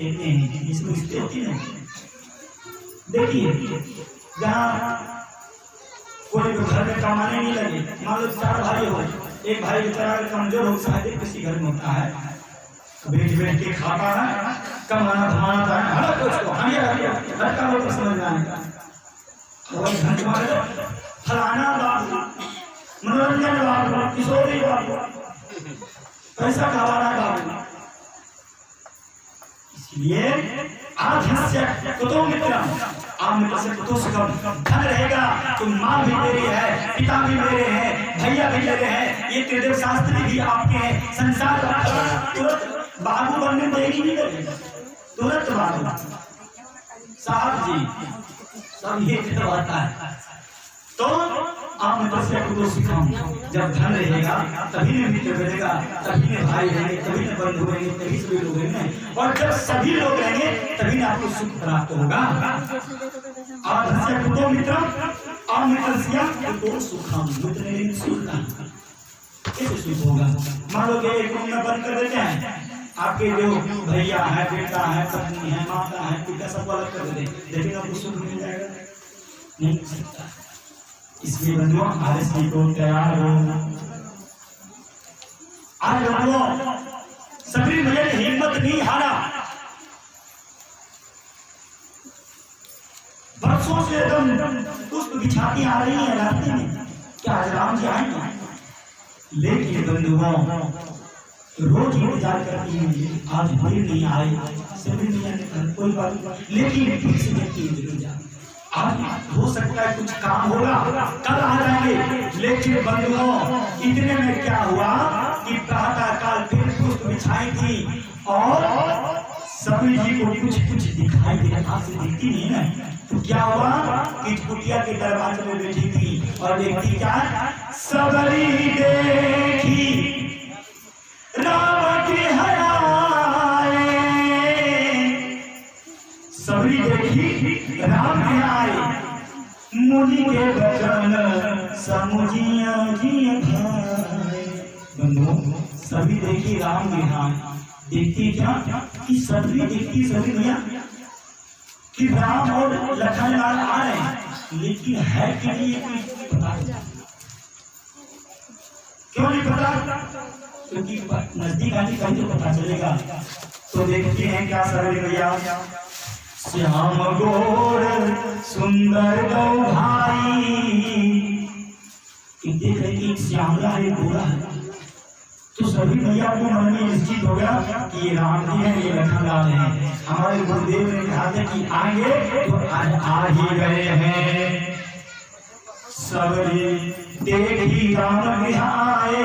कहते हैं, इसमें स्थिति नहीं। देखिए जहाँ कोई घर में कमाने नहीं लगे, मान लो 4 भाई हो, एक भाई बेचारा कमजोर हो, शायद किसी घर में होता है, बेच बेच के खाता है, कमाना धमाना है, हर कुछ को हम ये हर काम को समझना है। और घर वाले फलाना बाबू, मनोरंजन बाबू, किशोरी बाबू, पैसा कमाना बाबू। इसलिए आधस्य कुतो मित्रम, आम मित्र से कुतो सुखम। धन रहेगा तो माँ भी मेरी है, पिता भी मेरे हैं, भैया भी मेरे हैं, ये त्रिदेव शास्त्री भी आपके हैं। संसार तुरंत बाबू बनने देगी नहीं करेगा, तुरंत बाबू साहब जी सब ये करवाता है। तो आप मित्र से कुतो सुखम, जब धन रहेगा तभी में मित्र बनेगा, तभी में भाई रहेंगे, तभी में बंधु रहेंगे, तभी सभी लोग रहेंगे, और जब सभी लोग रहेंगे तभी ना आपको सुख प्राप्त होगा। आप धन कुतो मित्रम, आप मित्र से कुतो सुखम, मित्र ने सुख कैसे सुख होगा? मान लो कि एक रूम में बंद कर देते हैं, आपके जो भैया है, बेटा है, पत्नी है, माता है, पिता सब अलग कर देते, लेकिन आपको सुख मिल जाएगा नहीं मिल सकता। इसलिए बंधुओं आरएसपी को तैयार हो। आज बंधुओं सभी भैया ने हिम्मत नहीं हारा, बरसों से एकदम पुष्प बिछाती आ रही है रास्ते में, क्या आज राम जी आएंगे? लेकिन बंधुओं रोज इंतजार करती है, आज भी नहीं आए, सभी नहीं आने, कोई बात नहीं, लेकिन फिर से देखती जरूर जाए। आज हो सकता है कुछ काम होगा, कल आ जाएंगे, लेकिन बंधुओं इतने में क्या हुआ कि प्रातः काल फिर पुष्प बिछाई थी और सभी जी को कुछ कुछ दिखाई दे रहा, से दिखती नहीं ना, तो क्या हुआ कि कुटिया के दरवाजे में बैठी थी और देखती क्या, सबरी देखी राम के हराए, सबरी देखी राम के आए, मुनि के बचन समुझिया जी भाई। बंधुओं सभी देखी राम के हाथ, देखती क्या कि सभी देखती, सभी भैया कि राम और लखन लाल आ रहे हैं, लेकिन है कि नहीं ये पता नहीं। क्यों नहीं पता? क्योंकि नजदीक आने का तो पता चलेगा। तो देखते हैं क्या सभी भैया, श्याम गोर सुंदर गौ भाई, देख रहे कि श्यामला है, गोरा है, तो सभी भैया को मन में निश्चित हो गया कि ये राम जी हैं, ये लखनलाल हैं। हमारे गुरुदेव ने कहा था कि आएंगे, तो आज आ ही गए हैं। सबरी देखी राम बिहाए,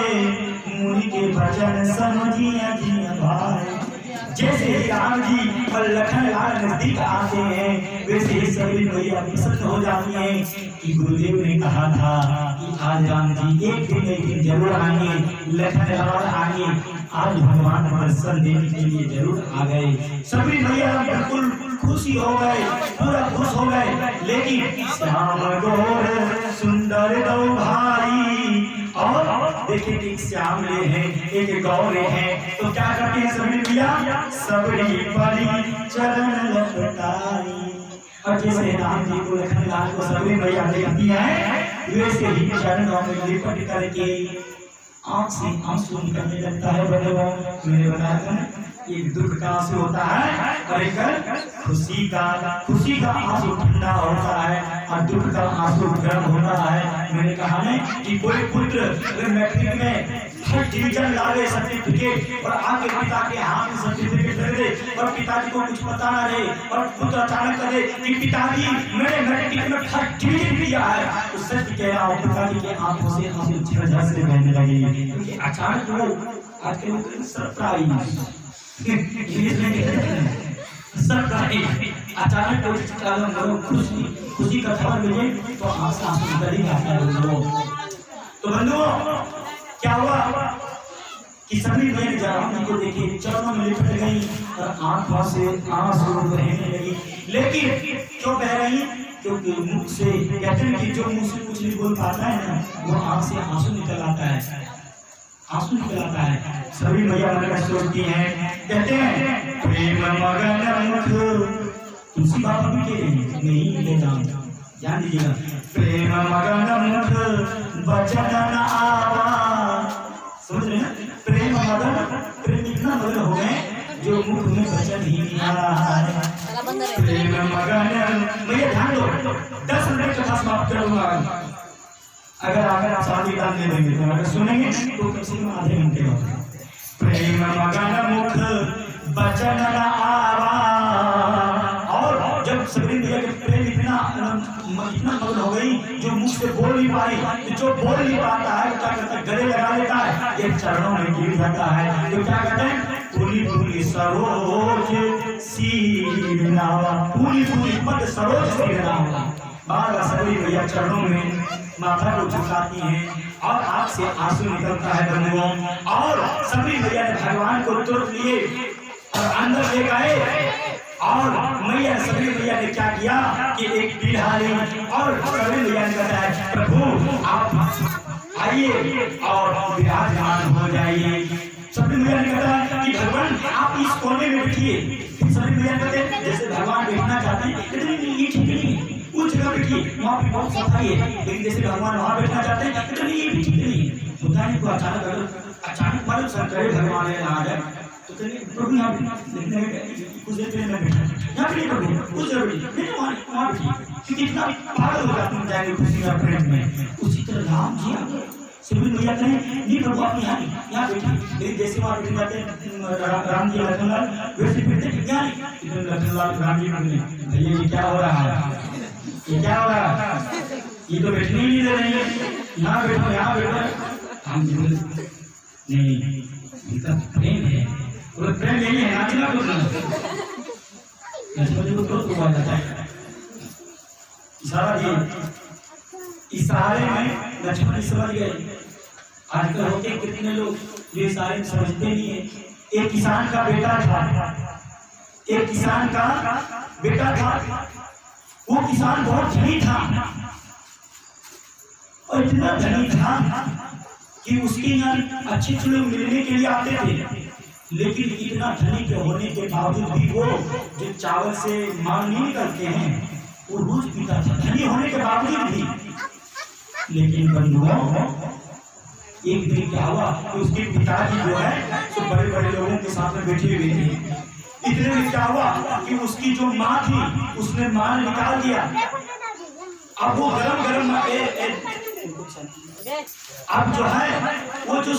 मुनि के भजन समझिया जी भाई। जैसे ही राम जी और लखनलाल नजदीक आते हैं, वैसे ही सभी भैया प्रसन्न हो जाती हैं कि गुरुदेव ने कहा था कि आज राम जी एक दिन जरूर आएंगे, लखनलाल आएंगे, आज भगवान दर्शन देने के लिए जरूर आ गए। सभी भैया बिल्कुल खुशी हो गए, पूरा खुश हो गए। लेकिन श्याम गोर सुंदर गौ भाई, और देखिए एक श्यामले हैं, एक गौरे हैं, तो क्या करते हैं सभी भैया, सबरी परी चरण लपटाई। और जैसे राम जी को लखनलाल को सभी भैया देखती है, वैसे ही चरणों में लिपट करके आंख से आंसू निकलने लगता है। मैंने बताया था एक दुख का आंसू होता है और एक खुशी का आंसू ठंडा होता है और दुख का आंसू गर्म होता है। मैंने कहा है कि कोई पुत्र मैट्रिक में फर्स्ट डिवीजन लावे सर्टिफिकेट और आगे पिता के हाथ में सर्टिफिकेट दे दे और पिताजी को कुछ पता ना रहे और पुत्र अचानक करे कि पिताजी मैंने मैट्रिक में फर्स्ट डिवीजन किया है, तो सच कह रहा हूँ पिताजी के आंखों से आंसू झरझर से बहने लगेंगे, क्योंकि अचानक वो आज के सरप्राइज अचानक खुशी का खबर मिले तो आंसू निकल ही आता है। तो बंधुओं क्या हुआ कि सभी बहन राम जी को देखे चरणों में लिपट गई और आंखों से आंसू बहने लगी। लेकिन क्यों बह रही? क्योंकि मुख से कहते हैं कि जो मुंह से कुछ नहीं बोल पाता है ना, वो आंख से आंसू निकल आता है, आंसू निकल आता है। सभी भैया मन में सोचती हैं, कहते हैं प्रेम मगन तुलसी बाबा भी कह रहे हैं नहीं ये नाम ध्यान दीजिएगा। प्रेम मगन मुख बचन न आवा, समझ रहे हैं? प्रेम मगन, प्रेम इतना मगन हो गए जो मुख में वचन ही नहीं आ रहा है। प्रेम मगन, भैया ध्यान दो, 10 मिनट कथा समाप्त करूंगा। अगर आप शादी टाइम दे देंगे तो अगर सुनेंगे तो कम से कम आधे घंटे का। प्रेम मगन मुख बचन न आवा, और जब सबरी भैया के प्रेम इतना मगन हो गई जो मुख से बोल नहीं पाई, तो जो बोल नहीं पाता है क्या करता है, गले लगा लेता है, एक चरणों में गिर जाता है। तो क्या कहते हैं, पूरी पूरी सरोज सी नावा, पूरी पूरी पद सरोज सी नावा। बार सबरी भैया चरणों में माथा को झुकाती हैं और आँख से आंसू निकलता है बंधुओं। और सबरी भैया ने भगवान को तुरंत लिए और अंदर ले गए। और मैया सबरी भैया ने क्या किया कि एक पीढ़ा ली और सबरी भैया ने बताया प्रभु आप आइए और विराजमान हो जाइए। सबरी भैया ने कहा कि भगवान आप इस कोने में बैठिए। सबरी भैया कहते जैसे भगवान बैठना चाहते हैं ये ठीक नहीं, उस जगह बैठिए, वहाँ पे बहुत सफाई है, लेकिन जैसे भगवान वहाँ बैठना चाहते हैं तो ये भी ठीक नहीं है। होता है को अचानक मालूम संकरे भगवान आ जाए तो प्रभु यहाँ कुछ देर पहले मैं बैठा यहाँ पे प्रभु उस जगह बैठिए, वहाँ बैठिए, क्योंकि इतना पागल हो जाते हैं जाएंगे खुशी और प्रेम में। उसी तरह राम जी सबरी भैया कहें नहीं प्रभु आप यहाँ बैठिए, लेकिन जैसे वहाँ बैठ जाते हैं राम जी लखनलाल वैसे बैठते यहाँ नहीं, लखनलाल राम जी भैया ये क्या हो रहा है, ये क्या हो रहा है, ये तो बैठने ही नहीं दे रही है, यहाँ बैठो यहाँ बैठो। हम नहीं इनका प्रेम है, और प्रेम यही है नाचना तो जाता है। इशारा दिए, इशारे में लक्ष्मण समझ गए। आजकल होते कितने लोग जो इशारे समझते नहीं है। एक किसान का बेटा था, एक किसान का बेटा था, वो किसान बहुत धनी था और इतना धनी था कि उसके यहाँ अच्छे अच्छे लोग मिलने के लिए आते थे, लेकिन इतना धनी के होने के बावजूद भी वो जो चावल से मांग नहीं निकलते हैं वो रोज पीता था, धनी होने के बावजूद भी। लेकिन बंधुओं एक दिन क्या हुआ कि उसके पिताजी जो है तो बड़े बड़े लोगों के साथ में बैठे हुए थे। इतने में क्या हुआ कि उसकी जो माँ थी उसने माल निकाल दिया। अब वो गरम अब जो है वो जो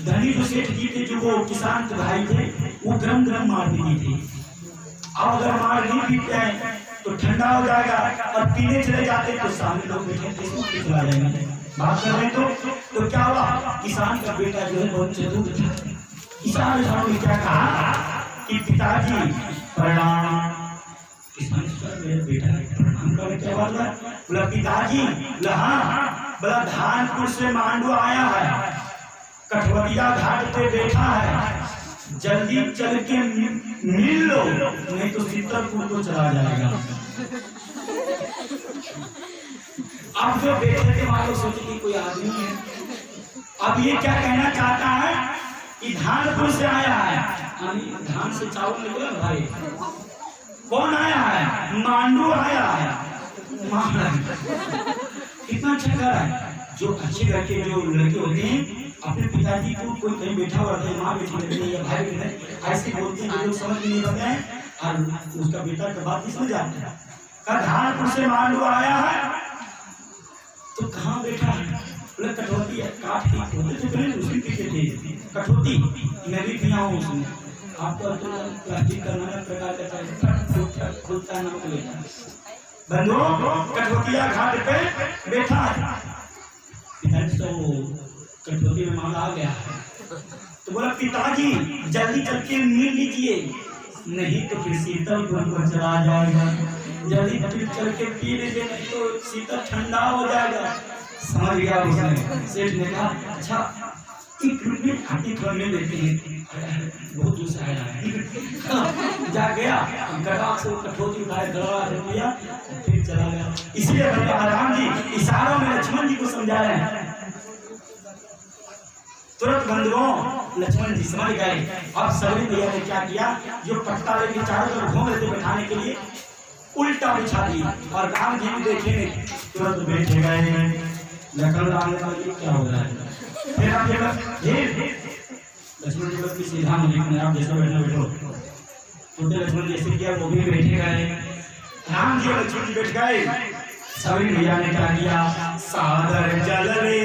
धनी जो सेठ जी थे, जो वो किसान के भाई थे, वो गरम मार पीनी थी। अब अगर मार नहीं पीते हैं तो ठंडा हो जाएगा और पीने चले जाते तो सामने लोग बैठे चला जाएंगे। बात कर रहे तो क्या हुआ, किसान का बेटा जो है बहुत चतुर था। किसान ने क्या कहा कि पिताजी प्रणाम। किसान मेरे बेटा प्रणाम कर क्या बात है, बोला पिताजी बोला धानपुर से मांडू आया है, कठवतिया घाट पे बैठा है, जल्दी चल के मिल लो नहीं तो सीतापुर को चला जाएगा। अब जो बैठे थे वहां सोचे कि कोई आदमी है। अब ये क्या कहना चाहता है कि धानपुर से आया है, धान से चावल निकला भाई। कौन आया है, मांडू आया है। कितना अच्छा घर है। जो अच्छे घर के जो लड़के होते हैं अपने पिताजी को कोई कहीं बैठा हुआ है, माँ बैठी रहती है या भाई बैठे ऐसे बोलते हैं, लोग समझ नहीं पाते हैं और उसका बेटा का बात नहीं समझ आता है। धानपुर से मांडू आया है तो कहाँ बैठा है, बोले कठौती है, काट की होते थे पहले उसी पीछे थे कठौती, मैं भी पिया हूँ उसमें। आपको प्लास्टिक का नाना प्रकार का खुलता नाम को लेता है। बंधुओं कठौतिया घाट पे बैठा है, तो कठौती में माल आ गया तो बोला पिताजी जल्दी चल के मिल लीजिए नहीं तो फिर सीतापुर को चला जाएगा, जल्दी चल के पी लीजिए नहीं तो शीतल ठंडा हो जाएगा। समझ गया उसने। सेठ ने कहा अच्छा एक मिनट खाती थोड़ा मिल लेते हैं, बहुत दूर से आया है। जा गया गड़ा से कठौती उठाया, गड़ा लिया फिर चला गया। इसलिए राम जी इशारों में लक्ष्मण जी को समझा रहे हैं। तुरंत बंधुओं लक्ष्मण जी समझ गए। अब सबरी भैया ने क्या किया, जो पट्टा लेके चारों तरफ घूम रहे थे बैठाने के लिए, उल्टा बिछा दी और राम जी भी देखे तुरंत बैठे गए। लखन राम ने कहा ये क्या हो रहा है? फिर आप लक्ष्मण जी की सीधा मुझे आप जैसा बैठो उनके लक्ष्मण जैसे किया वो भी बैठे गए। राम जी और लक्ष्मण जी बैठ गए। सभी भैया ने क्या किया? सादर जल रे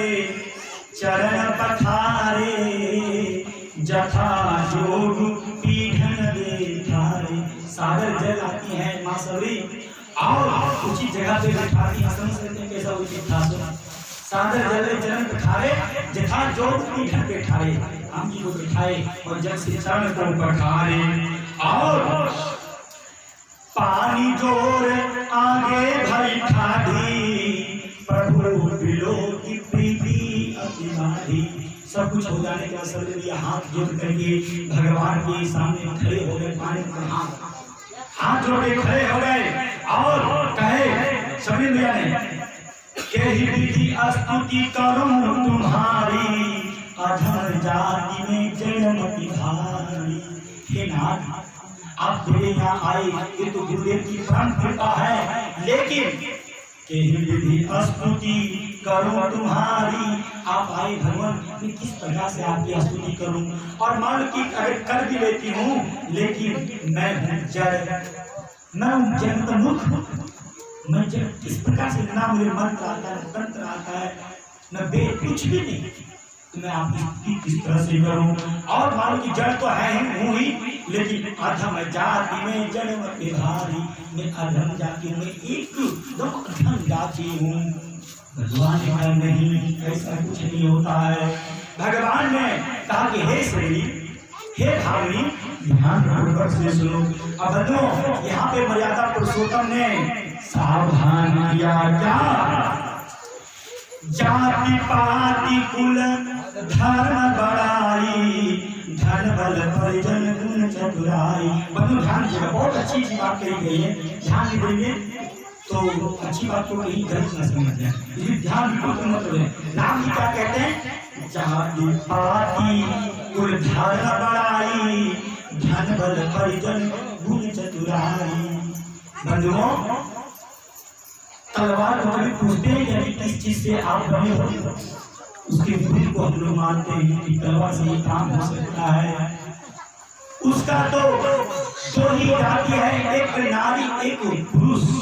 चरण पठारे जथा जोग पीठन बैठारे। सादर जल आती है माँ सभी और उसी जगह पे बैठाती है। समझ सकते हैं कैसा उचित था? सादर जल रे चरण पठारे जथा जोग पीठन बैठारे। हम जी को बैठाए और जल से चरण को पठारे और पानी जोर आगे भई ठाढ़ी प्रभु बिलो की प्रीति अति बाढ़ी। सब कुछ हो जाने के अवसर में हाथ जोड़ करके भगवान के सामने खड़े हो गए। पानी में हाथ जोड़ के खड़े हो गए और कहे सभी भैया ने के ही विधि स्तुति करूं तुम्हारी अधम जाति में जन्मति धारी। हे नाथ आप मेरे यहाँ आए ये तो गुरुदेव की परम कृपा है, लेकिन के ही विधि स्तुति करूं तुम्हारी। आप आए भगवान मैं किस प्रकार से आपकी स्तुति करूं? और मान लो कि अगर कर भी लेती हूँ लेकिन मैं हूँ जड़, मैं हूँ जंतमुख। मैं जब किस प्रकार से ना मुझे मंत्र आता है तंत्र आता है न वेद कुछ भी नहीं, तो मैं आपकी किस तरह से करूं? और मानो कि जड़ तो है ही हूं ही, लेकिन अधम जाति में जन्म भारी। मैं अधम जाति में एकदम अधम जाति हूँ। भगवान ने कहा नहीं ऐसा कुछ नहीं होता है। भगवान ने कहा कि हे श्री हे भावी ध्यान पूर्वक से सुनो। अब बनो यहाँ पे मर्यादा पुरुषोत्तम ने सावधान किया क्या? जाति पाति कुल धर्म बड़ाई धन बल परिजन गुण चतुराई। बनो ध्यान देगा, बहुत अच्छी सी बात कही गई है, ध्यान देंगे तो अच्छी बात को कहीं गलत न समझना, इसलिए ध्यान बिल्कुल मत दें। राम जी क्या कहते हैं? जाति पाति कुल धर्म बड़ाई धन बल परिजन गुण चतुराई। बंधुओं तलवार को कभी पूछते हैं कि किस चीज से आप बने हो, उसके गुण को हम लोग मानते हैं कि तलवार से ये काम हो सकता है। उसका तो दो ही जाति है, एक नारी एक पुरुष।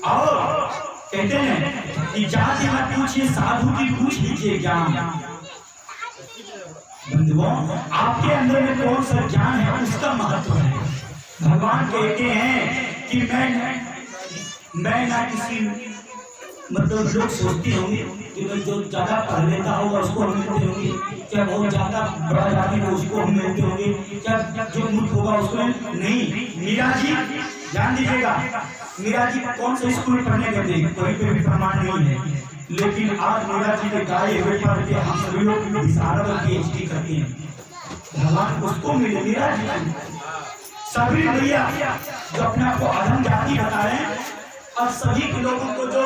और कहते हैं कि जाति मत पूछिए साधु की पूछ लीजिए ज्ञान। बंधुओं आपके अंदर में कौन सा ज्ञान है उसका महत्व है। भगवान कहते हैं कि मैं ना किसी मतलब लोग सोचते होंगे कि मैं जो ज्यादा पढ़ लेता होगा उसको हम मिलते होंगे, क्या बहुत ज्यादा बड़ा जाति हो उसको हम मिलते होंगे, क्या जो मूर्ख होगा उसको नहीं। मीरा जी ध्यान दीजिएगा, मीरा जी कौन से स्कूल पढ़ने गए थे कोई पे भी प्रमाण नहीं है, लेकिन आज मीरा जी के गाये हुए पढ़ के हम सभी लोग विशारद और PhD करते हैं। भगवान उसको मिले मीरा जी। सभी भैया जो अपने आप को अधम जाति बता रहे हैं और सभी के लोगों को जो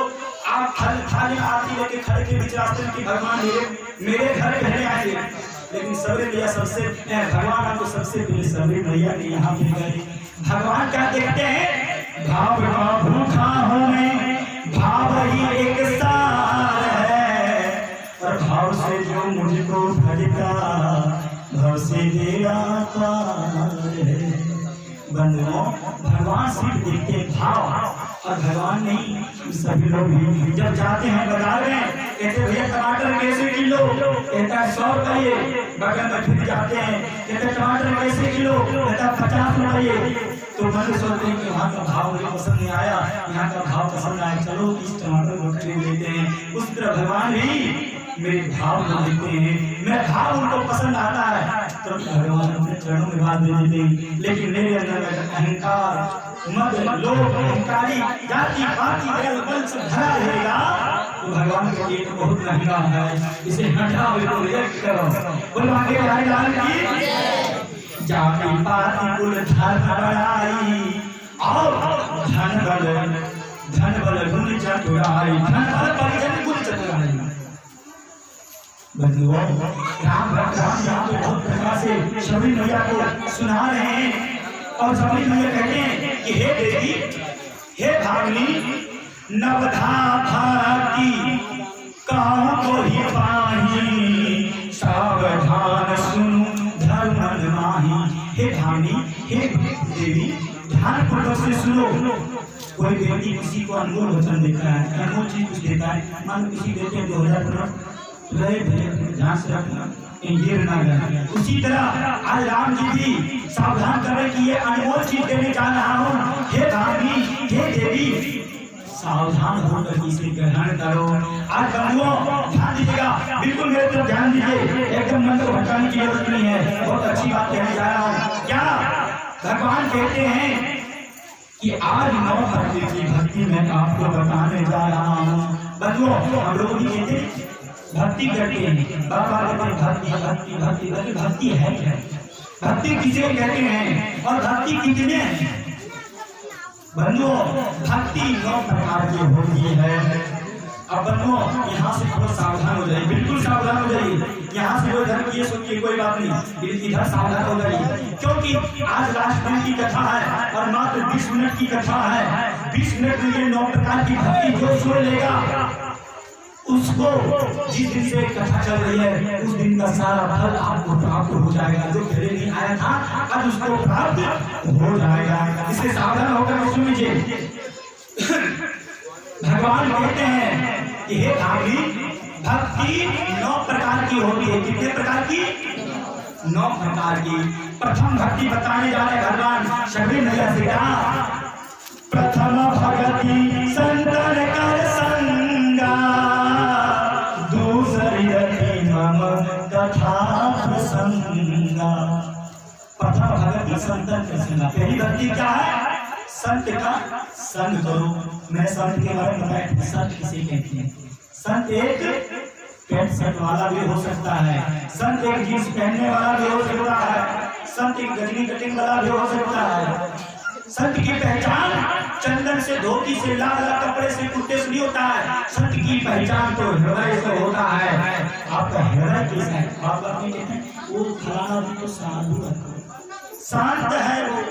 आप थाली आरती लेके खड़े के बीच रास्ते में कि भगवान मेरे घर पहले आएंगे, लेकिन सबरे भैया सबसे भगवान आपको सबसे पहले सबरे भैया के यहाँ पे गए। भगवान क्या देखते हैं? भाव का भूखा हूँ मैं, भाव ही एक सार है, और भाव से जो मुझको भजता भाव से मेरा पार है। बंधुओं भगवान सिर्फ देखते भाव और भगवान नहीं। सभी लोग भी जब जाते हैं बाजार में कहते भैया टमाटर कैसे किलो, कहता है 100 रुपये। बगल में फिर जाते हैं कहते टमाटर कैसे किलो, कहता 50 रुपये। तो मन सोचते हैं कि वहाँ का भाव मुझे पसंद नहीं आया, यहाँ का भाव पसंद आया, चलो इस टमाटर को खरीद लेते हैं। उस तरह भगवान भी मेरे भाव को देखते हैं, मेरा भाव उनको पसंद आता है तो भगवान अपने चरणों में बात दे देते हैं। लेकिन मेरे अंदर अहंकार मद लोभ अहंकारी जाति पाति बल से भरा रहेगा तो भगवान के लिए तो बहुत महंगा है, इसे हटाओ इसको रिजेक्ट करो। बोलो आगे राम की जाति पाति कुल धर्म बड़ाई और धन बल गुण चतुराई। धन बल परिजन गुण चतुराई। बंधुओं राम यहाँ पे बहुत प्रकार से सभी मैया को सुना रहे हैं और सभी मैया कहते हैं कि हे देवी धामी नवधा भारती कहूँ को ही पाही सावधान सुनु धर्म माही। हे धामी, हे देवी, ध्यान पूर्वक से सुनो। कोई व्यक्ति किसी को अनमोल वचन देता है, अनमोल चीज कुछ देता है, मान लो किसी देते हैं 2000 रुपये, ध्यान से रखना गिर ना जाए। उसी तरह आज राम जी भी सावधान करें कि ये अनमोल चीज देने जा रहा हूँ। हे धामी, हे देवी, सावधान होकर इसे ग्रहण करो। आज बंधुओं ध्यान दीजिएगा, बिल्कुल मेरे तरफ ध्यान दीजिए, एकदम मन को भटकाने की जरूरत नहीं है। बहुत अच्छी बात कहने जा रहा हूँ। क्या भगवान कहते हैं कि आज 9 भक्ति की भक्ति मैं आपको बताने जा रहा हूँ। बंधुओं हम लोग भी कहते भक्ति करते हैं, बाबा कहते भक्ति भक्ति भक्ति भक्ति भक्ति है क्या? भक्ति किसे कहते हैं और भक्ति कितने हैं? बंधुओं भक्ति 9 प्रकार की होती है। अब बंधुओं यहाँ से थोड़ा सावधान हो जाइए, बिल्कुल सावधान हो जाइए। यहाँ से कोई धर्म ये सोचिए कोई बात नहीं, इधर सावधान हो जाइए, क्योंकि आज लास्ट दिन की कथा है और मात्र 20 मिनट की कथा है। 20 मिनट में ये 9 प्रकार की भक्ति जो सुन लेगा उसको जिस दिन से कथा चल रही है उस दिन का सारा फल आपको प्राप्त हो जाएगा। जो पहले नहीं आया था अब उसको प्राप्त हो जाएगा। इससे सावधान होकर सुन लीजिए। भगवान कहते हैं कि हे धामी, भक्ति 9 प्रकार की होती है। कितने प्रकार की? 9 प्रकार की। प्रथम भक्ति बताने जा रहे भगवान शबरी मैया सीता। प्रथम भक्ति संतन कर संगा, दूसरी रति मम कथा प्रसंगा। प्रथम भक्ति संतन कर संगा। पहली भक्ति क्या है? संत का संग करो। मैं संत के बारे में बताया, संत किसे कहते हैं? संत एक पैंट शर्ट वाला भी हो सकता है, संत एक जींस पहनने वाला भी हो सकता है, संत एक गजनी कटिंग वाला भी हो सकता है। संत की पहचान चंदन से, धोती से, लाल लाल कपड़े से, कुर्ते से नहीं होता है। संत की पहचान तो हृदय से होता है। आपका हृदय कैसा है? आप अपने कहते हैं वो फलाना भी तो साधु है, शांत है, वो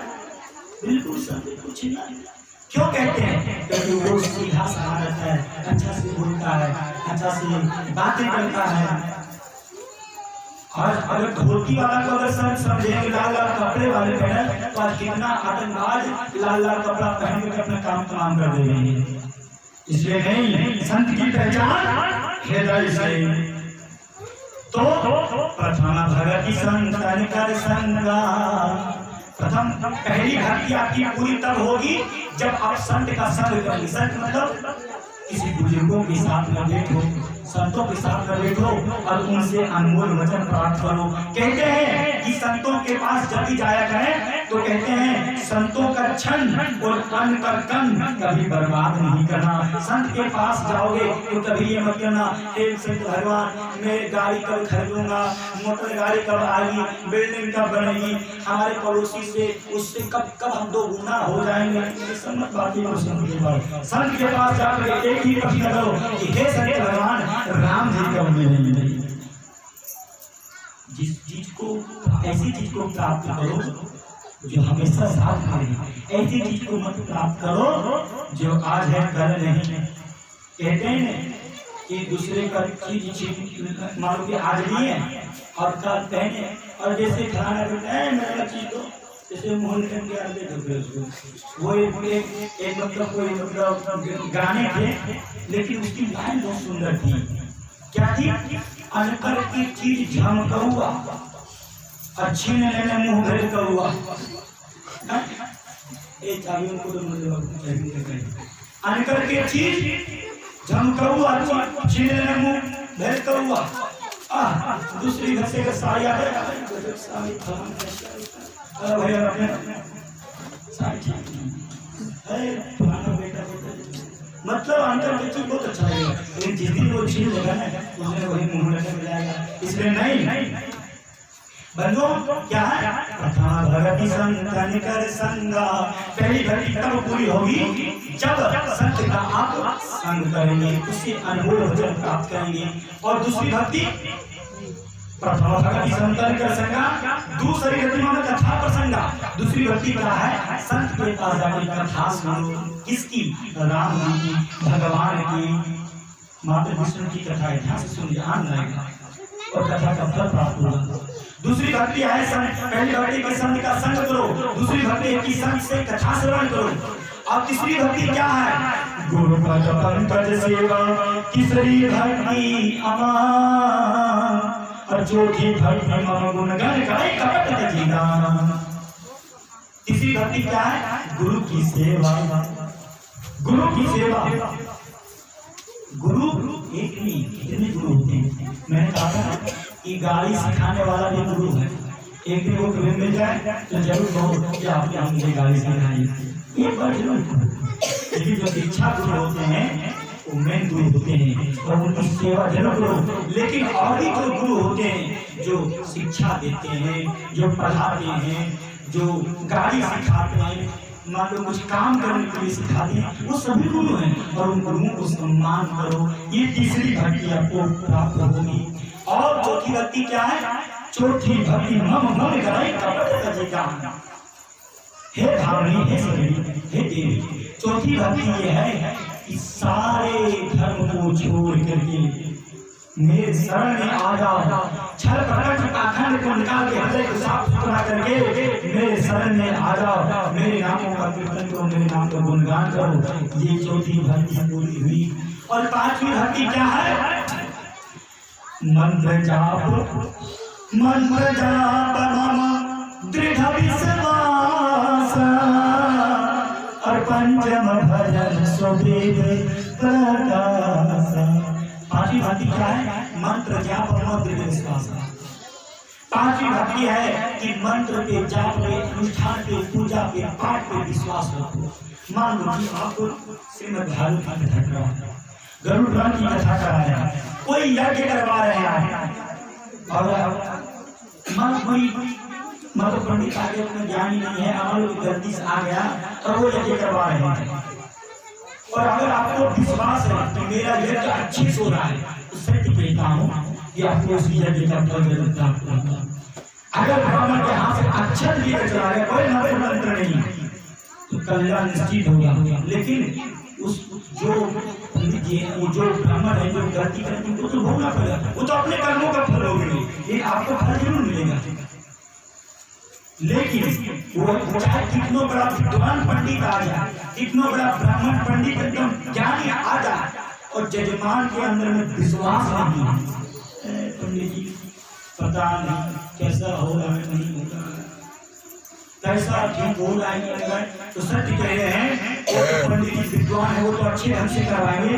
बिल्कुल संत कुछ नहीं। क्यों कहते हैं? क्योंकि वो सीधा साधा रहता है, अच्छा से बोलता है, अच्छा से बातें करता है। आज अगर धोती वाला को अगर संत समझेंगे, लाल लाल कपड़े वाले पहने, तो आज कितना आतंकवाद लाल लाल कपड़ा पहन के अपना काम तमाम कर दे रहे हैं। इसलिए नहीं, संत की पहचान हृदय से। तो प्रथम भगति संतन कर संगा। प्रथम पहली भक्ति आपकी पूरी तब होगी जब आप संत का संग करेंगे। संत मतलब किसी बुजुर्गों के साथ में बैठो, संतों के साथ में बैठो और उनसे अनमोल वचन प्राप्त करो। कहते हैं कि संतों के पास जब भी जाया करें तो कहते हैं संतों का क्षण और अन्न का कण कभी बर्बाद नहीं करना। संत के पास जाओगे तो कभी ये मत करना हे संत भगवान मैं गाड़ी कब खरीदूंगा, मोटर गाड़ी कब आएगी, बिल्डिंग कब बनेगी, हमारे पड़ोसी से उससे कब हम 2 गुना हो जाएंगे। संत के पास जाकर एक ही प्रश्न करो कि हे संत भगवान राम जी कब मिलेंगे। जिस चीज को, ऐसी चीज को प्राप्त करो जो हमेशा साथ रहे, ऐसी चीज को मत प्राप्त करो जो आज है कल नहीं। कहते हैं कि दूसरे का चीज मानो कि आज नहीं है और कल पहने, और जैसे खाना मेरा चीज दो, जैसे मोहन के आते थे उसको। वो एक मतलब कोई मतलब गाने थे, लेकिन उसकी लाइन बहुत सुंदर थी। क्या थी? अनकर की चीज झमकौआ, अच्छी ने लेने मुंह भेल कौआ। अनकर की चीज झमकौआ, अच्छी ने लेने मुंह भेल कौआ। दूसरी घर से साड़ी आ भैया मतलब अंतर की चीज बहुत अच्छा लगेगा, लेकिन जिस दिन वो छीन लेगा ना उसने वही मुंह लगने मिल जाएगा। इसलिए नहीं बंधुओं क्या है? प्रथम भगति संतन कर संगा। पहली भक्ति तब पूरी होगी जब संत का आप संग करेंगे, उससे अनमोल वचन प्राप्त करेंगे। और दूसरी भक्ति प्रथम भक्ति संतन कर संगा, दूसरी गति में कथा प्रसंगा। दूसरी भक्ति क्या है? संत के पास जाकर कथा सुनो। किसकी? राम जी भगवान की, माता विष्णु की कथा है, ध्यान से सुनिए, ध्यान रहेगा और कथा का फल प्राप्त होगा। दूसरी भक्ति है संत, पहली भक्ति के संत का संग करो, दूसरी भक्ति है कि संत से कथा श्रवण करो, और तीसरी भक्ति क्या है? गुरु पद पंकज सेवा। तीसरी भक्ति अमान, और चौथी भक्ति मम गुण गण गाय कपट तजीना। तीसरी भक्ति क्या है? गुरु की सेवा। गुरु की सेवा, गुरु एक नहीं, कितने गुरु होते हैं? मैंने कहा था कि गाड़ी सिखाने वाला भी गुरु है। एक दिन वो कभी मिल जाए तो जरूर कहो कि आपने मुझे गाड़ी सिखाई, एक बार जरूर। लेकिन जो शिक्षा गुरु होते हैं वो मेन गुरु होते हैं और उनकी सेवा जरूर करो। लेकिन और भी जो गुरु होते हैं जो शिक्षा देते हैं, जो पढ़ाते हैं, जो गाड़ी सिखाते हैं, मान लो कुछ काम करने के लिए सिखाते हैं, वो सभी गुरु हैं और उन गुरुओं को सम्मान करो। ये तीसरी भक्ति आपको प्राप्त होगी। और चौथी भक्ति क्या है? चौथी भक्ति मम मन गराई कपट तजीना। हे धारणी, हे सभी, हे देवी, चौथी भक्ति ये है कि सारे धर्म को छोड़ करके मेरे शरण में आ जाओ। छल कपट पाखंड को निकाल के हृदय को साफ सुथरा करके मेरे शरण में आ जाओ। मेरे नामों का कीर्तन करो, मेरे नाम का गुणगान करो। ये चौथी भक्ति पूरी हुई। और पांचवी भक्ति क्या है? मंत्र जाप। मंत्र जाप मम दृढ़ विश्वास, और पंचम भजन सुवेद प्रकाश। पांचवी भक्ति क्या है? मंत्र जाप और दृढ़ विश्वास। पांचवी भक्ति है कि मंत्र पे, जाप पे, अनुष्ठान पे, पूजा पे, पाठ पे विश्वास रखो। मान लो कि आपको श्रीमद् भागवत की कथा करा है, गरुड़ पुराण की कथा करा है, कोई यज्ञ करवा रहे हैं और मतलब पंडित आगे अपने ज्ञानी नहीं है, अमल की गलती से आ गया और वो यज्ञ करवा रहे हैं। और अगर आपको विश्वास है कि मेरा यज्ञ अच्छे से हो रहा है तो सत्य कहता हूँ कि आपको उस यज्ञ का फल जरूर प्राप्त होगा। अगर ब्राह्मण के हाथ से अक्षत लेकर चला गया, कोई मंत्र नहीं, तो कल्याण निश्चित होगा। लेकिन उस जो पंडित जी है, वो जो ब्राह्मण है, जो गलती करते हैं, तो भोगना पड़ेगा। वो तो अपने कर्मों का फल होगा, ये आपको फल जरूर मिलेगा। लेकिन वो चाहे कितना बड़ा विद्वान पंडित आ जाए, कितना बड़ा ब्राह्मण पंडित एकदम ज्ञानी आ जाए, और जजमान के अंदर में विश्वास नहीं है, पंडित जी पता नहीं कैसा होगा, नहीं होगा, कैसा ठीक हो रहा है, तो सत्य कह रहे हैं वो पंडित जी विद्वान है, वो तो अच्छे ढंग से करवाएंगे,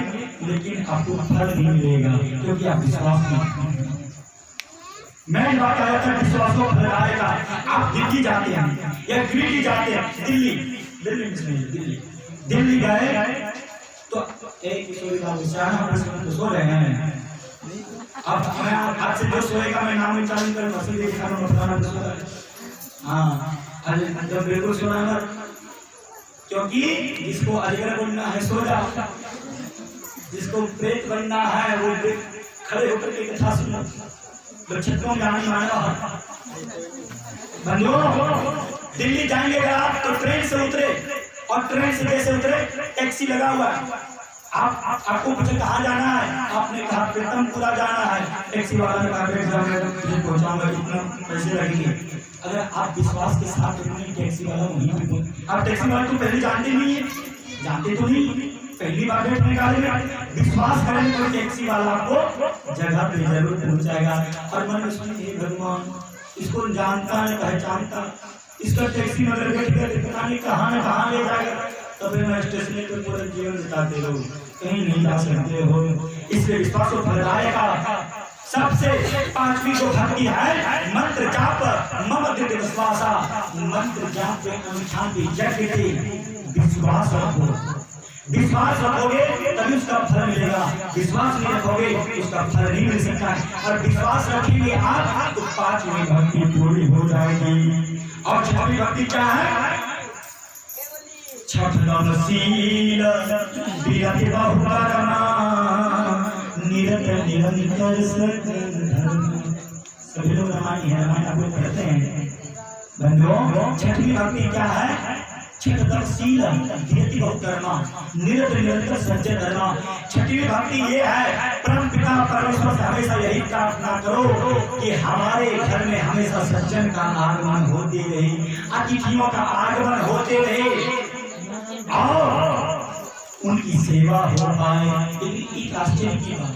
लेकिन आपको फल नहीं मिलेगा क्योंकि आप विश्वास नहीं। मैं बात आया था विश्वास को फैलाएगा। आप दिल्ली जाते हैं या दिल्ली जाते हैं, दिल्ली गए तो एक किशोरी बाबू सो रहे हैं। अब मैं आज से जो सोएगा मैं नाम उच्चारण कर मसीह हाँ, जब बिल्कुल सुना, क्योंकि जिसको अजगर बनना है सो जाओ, जिसको प्रेत बनना है वो खड़े होकर के कथा सुनो। छत्रों में आने माना बंधुओं, दिल्ली जाएंगे अगर आप तो ट्रेन से उतरे, और ट्रेन से जैसे उतरे टैक्सी लगा हुआ है, आपको पूछे कहाँ जाना है, आपने कहा प्रीतमपुरा जाना है, टैक्सी वाला ने कहा पहुंचाऊंगा, कितना पैसे लगेंगे। अगर आप विश्वास के साथ टैक्सी वाला वहीं पे, आप टैक्सी वाले को पहले जानते नहीं है, जानते तो नहीं, पहली बार बैठने गाड़ी में विश्वास करेंगे तो टैक्सी वाला आपको जगह पे जरूर पहुंचाएगा। और मन में सुनिए, भगवान इसको जानता है, पहचानता, इसका टैक्सी में अगर बैठ गया तो पता नहीं कहाँ न कहाँ ले जाएगा, तो फिर मैं स्टेशन पे पूरा जीवन बिताते रहो, कहीं नहीं जा सकते हो। इसलिए विश्वास को फैलाएगा। सबसे पांचवी जो भक्ति है मंत्र जाप मम दृढ़ विश्वासा। मंत्र जाप पे, अनुष्ठान पे, यज्ञ पे विश्वास रखो। विश्वास रखोगे तभी उसका फल मिलेगा, विश्वास नहीं रखोगे उसका फल नहीं मिल सकता है। और विश्वास रखेंगे आप तो पांचवी भक्ति पूरी हो जाएगी। और छठवीं भक्ति क्या है? छठ नमशील विरति बहुकर्मा निरत निरंतर सभी लोग रामायण है, रामायण आप लोग पढ़ते हैं बंधुओं। छठवीं भक्ति क्या है? छठशील धीरति बहु कर्मा निरंतर निरंतर सज्जन धर्मा। छठवीं भक्ति ये है, परम पिता परमेश्वर से हमेशा यही प्रार्थना करो कि हमारे घर में हमेशा सज्जन का आगमन होते रहे, अतिथियों का आगमन होते रहे और उनकी सेवा हो पाए। एक आश्चर्य की बात,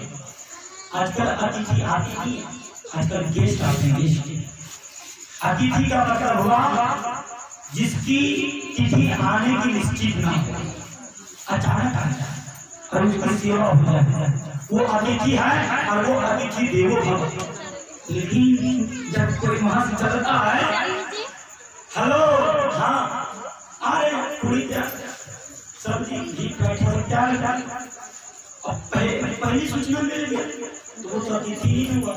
आजकल अतिथि आतिथि आजकल गेस्ट आते हैं। गेस्ट अतिथि का मतलब हुआ जिसकी तिथि आने की निश्चित ना हो, अचानक आ जाए और उसकी सेवा हो जाए, वो अतिथि है और वो अतिथि देवो भव। लेकिन जब कोई वहां से चलता है, हेलो हाँ अरे पूरी सब्जी घी बैठा क्या पहली सूचना मिल गई तो वो तो अतिथि ही हुआ।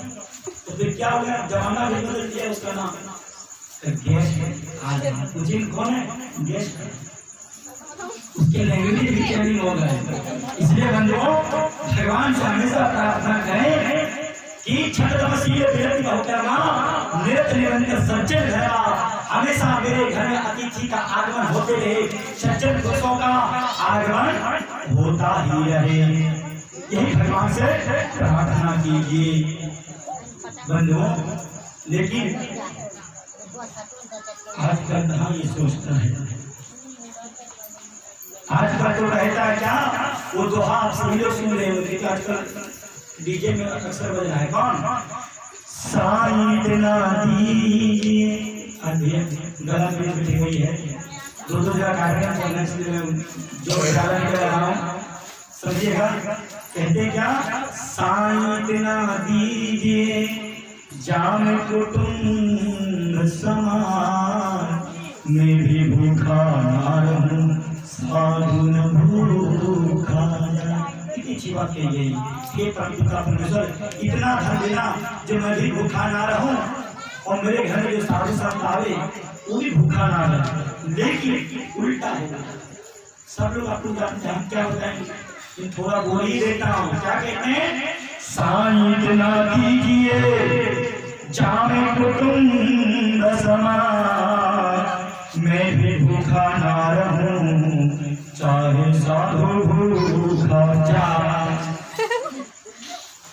तो फिर क्या हो गया, जमाना भी बदल दिया उसका नाम गेस्ट। मुझे कौन है गेस्ट, उसके लैंग्वेज भी चेंजिंग हो गए। इसलिए बंधुओं भगवान से हमेशा प्रार्थना करें कि छठ तपस्या विरति बहु कर्मा निरंतर निरंतर सज्जन धर्मा। हमेशा मेरे घर में अतिथि का आगमन होते रहे, सज्जन पुरुषों का आगमन होता ही रहे। यही भगवान से प्रार्थना कीजिए बंधुओं। लेकिन आजकल कहाँ ये सोचता है, आजकल तो रहता है क्या, वो दोहा आप सभी लोग सुन रहे होते कि आजकल डीजे में अक्सर बज रहा है कौन, साईं ना दीजिए गला में बैठी हुई है। दो जगह कार्यक्रम चलने से जो उदाहरण कर रहा हूँ समझिएगा। कहते क्या, साईं ना दीजिए जाम कुटुंब समान, मैं भी भूखा ना रहूं साधु न भूखा जाए। कितनी अच्छी बात है ये। हे परमपिता परमेश्वर, इतना धन देना जो मैं भी भूखा ना रहूं और मेरे घर में जो साधु संत आवे वो भी भूखा ना रहे। लेकिन उल्टा है, सब लोग आपको जानते हैं क्या होता है, थोड़ा बोल ही देता हूँ। क्या कहते हैं, साईं इतना दीजिए जामे कुटुंब समान, मैं भी भूखा ना रहूं चाहे साधु भूखा जाए।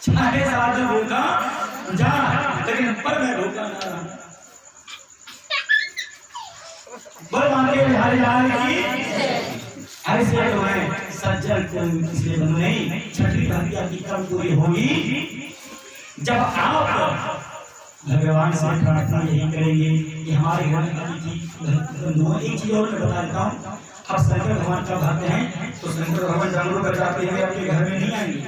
चाहे साधु भूखा जा, लेकिन पर मैं भूखा ना रहूं। बोल मांगे हरियाणा की ऐसे तो है सज्जन को इसलिए बनू नहीं। छठी भक्तियां की कब पूरी होगी, जब आप भगवान से प्रार्थना यही करेंगे कि हमारे घर में अतिथि। एक चीज और मैं बता देता हूँ, आप शंकर भगवान का भक्त हैं तो शंकर भगवान जंगलों पर जाते हैं, आपके घर में नहीं आएंगे।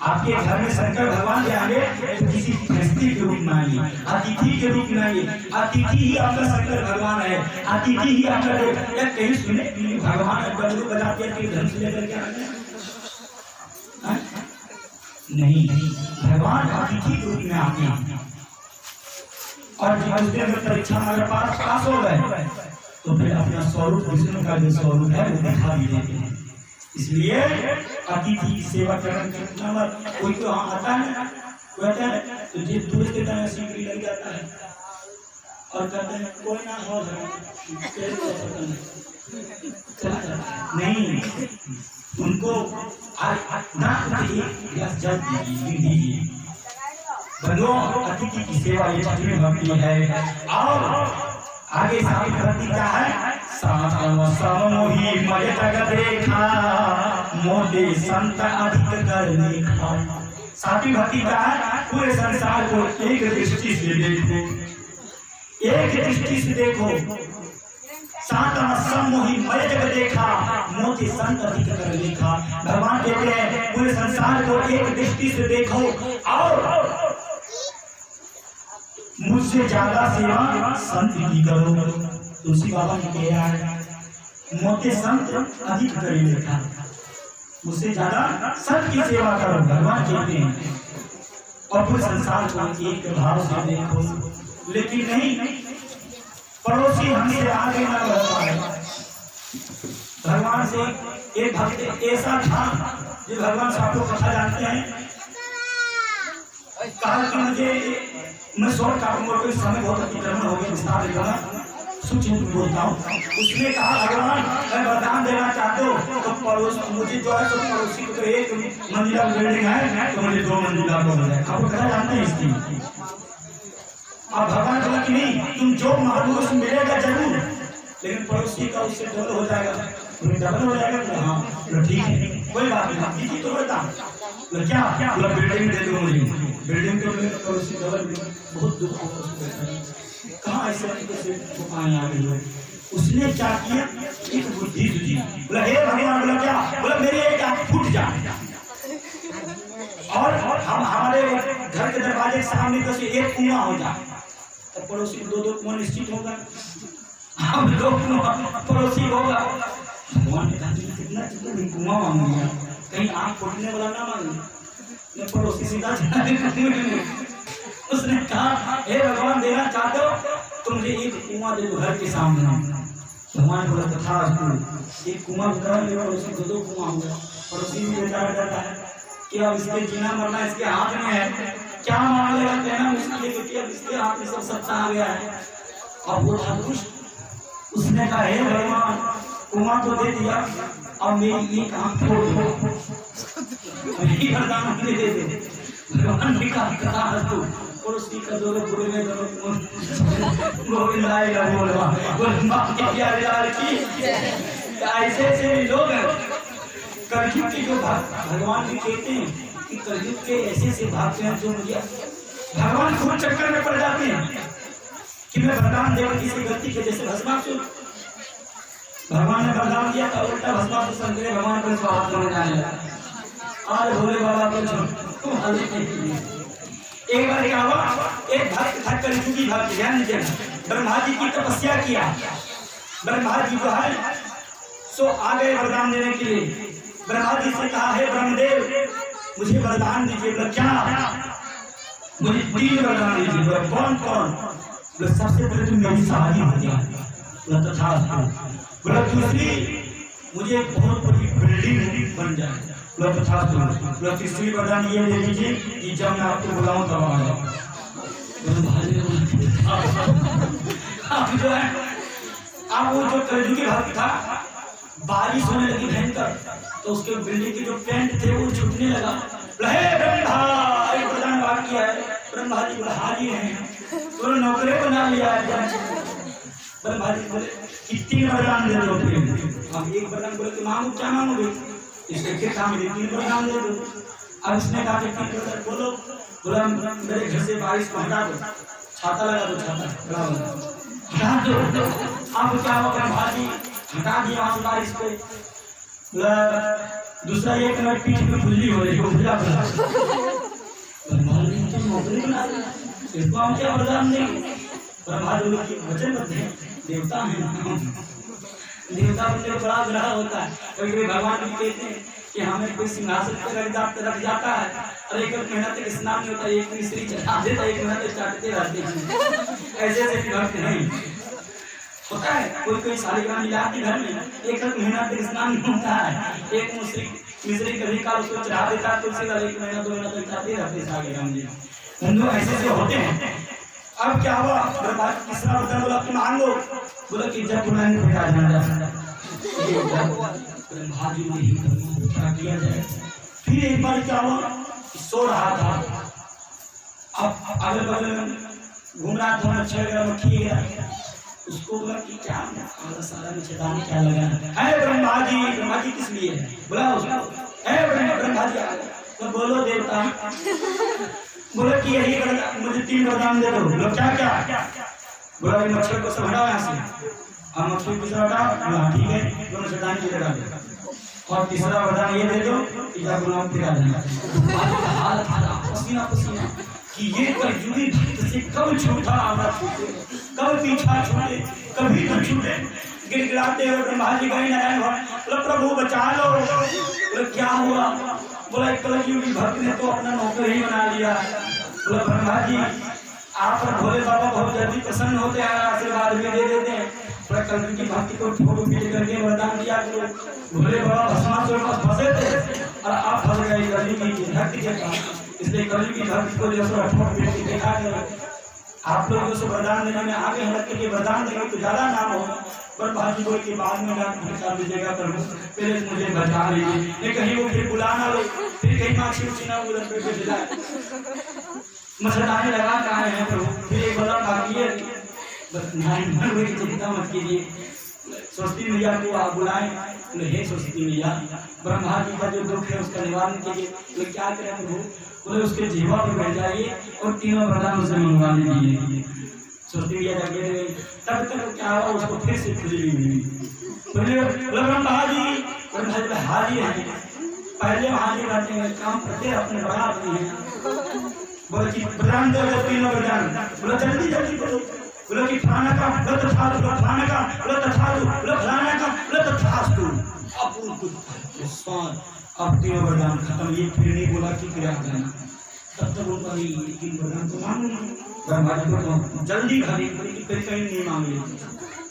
आपके घर में शंकर भगवान आएंगे तो किसी गृहस्थी के रूप में आएंगे, अतिथि के रूप में आएंगे। अतिथि ही आपका शंकर भगवान है, अतिथि ही आपका देव। या कहीं सुने भगवान बंदूक बजाते हैं घर से लेकर के आए नहीं, भगवान अतिथि के रूप में आते हैं। और जब परीक्षा हमारे पास हो गए तो फिर अपना स्वरूप, विष्णु का जो स्वरूप है वो दिखा भी देते हैं। इसलिए अतिथि की सेवा करना, कोई तो आता है कहता है तुझे दूर के तरह सिंगड़ी लग जाता है और कहते हैं कोई ना हो नहीं, उनको जब दीजिए। बंधुओं अतिथि की सेवा ये छठवीं भक्ति है। और आगे सातवीं भक्ति क्या है, समोही मय जग देखा मोटे संत अधिक कर देखा। सातवीं भक्ति क्या है, पूरे संसार को एक दृष्टि से देखो, एक दृष्टि से देखो। समोही मय जग देखा मोटे संत अधिक कर देखा। भगवान कहते हैं पूरे संसार को एक दृष्टि से देखो और मुझसे ज्यादा सेवा संत की करो। तुलसी बाबा ने कहा है मोटे संत अधिक कर देखा, मुझसे ज्यादा संत की सेवा करो। भगवान कहते हैं और पूरे संसार को एक भाव से देखो। लेकिन नहीं, पड़ोसी हमसे आगे न बढ़ पाए। भगवान से एक भक्त ऐसा था जो भगवान से आप लोग कथा जानते हैं, कहा कि मुझे मैं शॉर्ट काटूंगा, कोई समय बहुत अतिक्रमण हो गया, विस्तार लेगा सूक्ष्म बोलता हूँ। उसने कहा भगवान मैं वरदान देना चाहते हो तो पड़ोस मुझे जो है सो पड़ोसी को एक मंजिला बिल्डिंग है तो मुझे 2 मंजिला को मिल जाए। आपको कहा जानते हैं इसकी। अब भगवान बोला कि नहीं तुम जो मांगोगे उसमें मिलेगा जरूर, लेकिन पड़ोसी का उससे डबल हो जाएगा। डबल हो जाएगा तो हाँ ठीक है कोई बात नहीं दीदी तो बता क्या बिल्डिंग दे दो मुझे। बिल्डिंग तो मेरे पड़ोसी डबल बहुत दुख होगा, कहाँ ऐसे दुकान आ गई है। उसने क्या किया एक बुद्धि सुझी, बोला हे भगवान, बोला क्या, बोला मेरी एक आंख फूट जा और हम हमारे घर के दरवाजे के सामने तो से एक कुआं हो जाए तो पड़ोसी को 2-2 कुआं निश्चित होगा, हम 2 पड़ोसी होगा। भगवान ने कहा कितना कुआं मांगूंगा, कहीं आंख फूटने वाला ना मांगे, पड़ोसी सीधा उसने कहा हे भगवान देना चाहते हो तो मुझे एक कुआं दे दो घर के सामने। भगवान बोला तथा एक कुआं मेरे पड़ोसी 2 कुआं हो गया। पड़ोसी भी बेचारा डरता है कि अब इसके जीना मरना इसके हाथ में है, क्या मांग लेगा कहना मुश्किल है क्योंकि अब इसके हाथ में सब सत्ता आ गया है। अब वो था खुश, उसने कहा हे भगवान कुआं तो दे दिया अब मेरी एक आंख फोड़ दो, वरदान दे दे। भगवान ने कहा तो पड़ोसी का दो बुरे में गोविंद आएगा बोलवा की ऐसे ऐसे लोग हैं कलयुग के जो भगवान भी कहते हैं कि कलयुग के ऐसे ऐसे भागते हैं जो मुझे भगवान खुद चक्कर में पड़ जाते हैं कि मैं वरदान देकर किसी गलती के जैसे भस्मासुर भगवान ने वरदान दिया था उल्टा भस्मासुर संकरे भगवान पर स्वागत करने जाने लगा। आज भोले बाबा को एक बार क्या हुआ, एक भक्त था कलयुगी भक्त ध्यान दीजिए, ब्रह्मा जी की तपस्या किया। ब्रह्मा जी जो है सो आ गए वरदान देने के लिए। ब्रह्मा जी से कहा है ब्रह्मदेव मुझे वरदान दीजिए। बोला क्या, मुझे 3 वरदान दीजिए। बोला कौन कौन? बोला सबसे पहले तुम मेरी शादी हो जाए। बोला तथा। बोला दूसरी मुझे बहुत बड़ी बिल्डिंग बन जाए। बोला तथा। बोला तीसरी वरदान ये दे दीजिए कि जब मैं आपको बुलाऊं तब आ जाओ। अब जो है अब वो जो कलयुगी भक्त था बारिश होने लगी भयंकर तो उसके बिल्डिंग के जो पेंट थे वो छूटने लगा। ब्रह्मा एक वरदान बाकी है। ब्रह्मा जी हाजिर हैं तो नौकरे बना लिया है। ब्रह्मा जी बोले कितनी वरदान दे दो। हम एक वरदान बोले कि मांगो क्या मांगोगे, इसके फिर काम 3 वरदान दे दो। अब उसने कहा कि बोलो। बोला मेरे घर से बारिश को हटा दो, छाता लगा दो, छाता हटा दो। अब क्या हो ब्रह्मा जी हटा दिया वहां से बारिश को। दूसरा एक मिनट पीठ में खुजली हो रही इसको हम क्या वरदान देंगे। ब्रह्मा जी की वचन देवता है, देवता बंदे बड़ा ग्रह होता है। कभी भगवान भी कहते हैं कि हमें कोई सिंहासन पर रख जाता है और 1 महीना तक स्नान नहीं होता, एक मिस्त्री चढ़ा देता, 1 महीना तक चाटते रहते हैं। ऐसे ऐसे भक्त नहीं होता है। कोई शालिग्राम मिलाती घर में 1 महीना तक स्नान नहीं होता है, एक मिस्त्री कभी काल उसको चढ़ा देता है, तुलसीदास 1 महीना 2 महीना तक चाहते रहते शालिग्राम जी। हिंदू ऐसे ऐसे होते हैं। अब क्या हुआ, तीसरा वरदान बोला तुम मांगो। बोला कि जब तुम्हें फिर आ जाना भाजी नहीं क्या किया जाए। फिर एक बार क्या हुआ, सो रहा था, अब अगल बगल में घूम रहा था, मच्छर गया, मक्खी गया, उसको बोला कि क्या सारा मच्छरदानी क्या लगा है। ब्रह्मा जी किस लिए है? बोला उसको है ब्रह्मा जी। तो बोलो देवता। बोला कि यही मुझे 3 वरदान दे दो। बोला क्या क्या? बोला मच्छर को सब हटाओ यहाँ से। अब मच्छर को सब हटाओ, ठीक है, दोनों शैतान की लगा दो। और तीसरा वरदान ये दे दो कि जब गुलाम फिर आ जाना। पसीना पसीना कि ये कलयुगी भक्त से कब छूटा आना छूटे, कब पीछा छूटे, कभी न छूटे। गिड़गिड़ाते हुए ब्रह्मा जी गए नारायण बोला प्रभु बचा लो। बोला क्या हुआ? बोला कलयुगी भक्त ने तो अपना नौकर ही बना लिया। बोला ब्रह्मा जी आप पर भोले बाबा बहुत जल्दी प्रसन्न होते हैं, आशीर्वाद भी दे देते हैं। थोड़ा कलयुगी भक्ति को फोटो पीट करके वरदान दिया करो। भोले बाबा भस्मासुर में फंसे थे और आप फंस गए कलयुगी भक्ति के इसलिए कल की भक्त को जो देखा कर आप लोग जो वरदान देने में आगे हलक के वरदान देंगे तो ज्यादा नाम होगा। पर भाजी बोल के बाद में बता दीजिएगा प्रभु, पहले मुझे बचा लीजिए, कहीं वो फिर बुलाना लो, फिर कहीं माछी उछी ना उधर पे जाए मच्छरदानी लगा कहा है प्रभु, फिर एक बड़ा बाकी है की चिंता मत कीजिए। सरस्वती मैया को आप बुलाएं, हे सरस्वती मैया ब्रह्मा जी का जो दुख है उसका निवारण कीजिए। तो क्या करें प्रभु, बोले उसके जीवा पर बैठ जाइए और तीनों वरदान उसे मंगवा लीजिए। सरस्वती मैया जाके तब तक क्या हुआ, उसको फिर से खुली हुई ब्रह्मा जी हाजी है, पहले हाजिर रहते हैं, काम करते अपने बड़ा आदमी है। बोले कि वरदान दो, तीनों वरदान, बोले जल्दी जल्दी करो, बोले कि फलाना का बोले तो था, बोले फलाना का बोले तो था, बोले फलाना का बोले तो था तू। अब उनको स्वाद अब तीनों वरदान खत्म, ये फिर नहीं बोला कि क्या करना, तब तक उनका ये तीन वरदान तो मांग ब्रह्मा जी को तो जल्दी खाली फिर कहीं नहीं मांगे।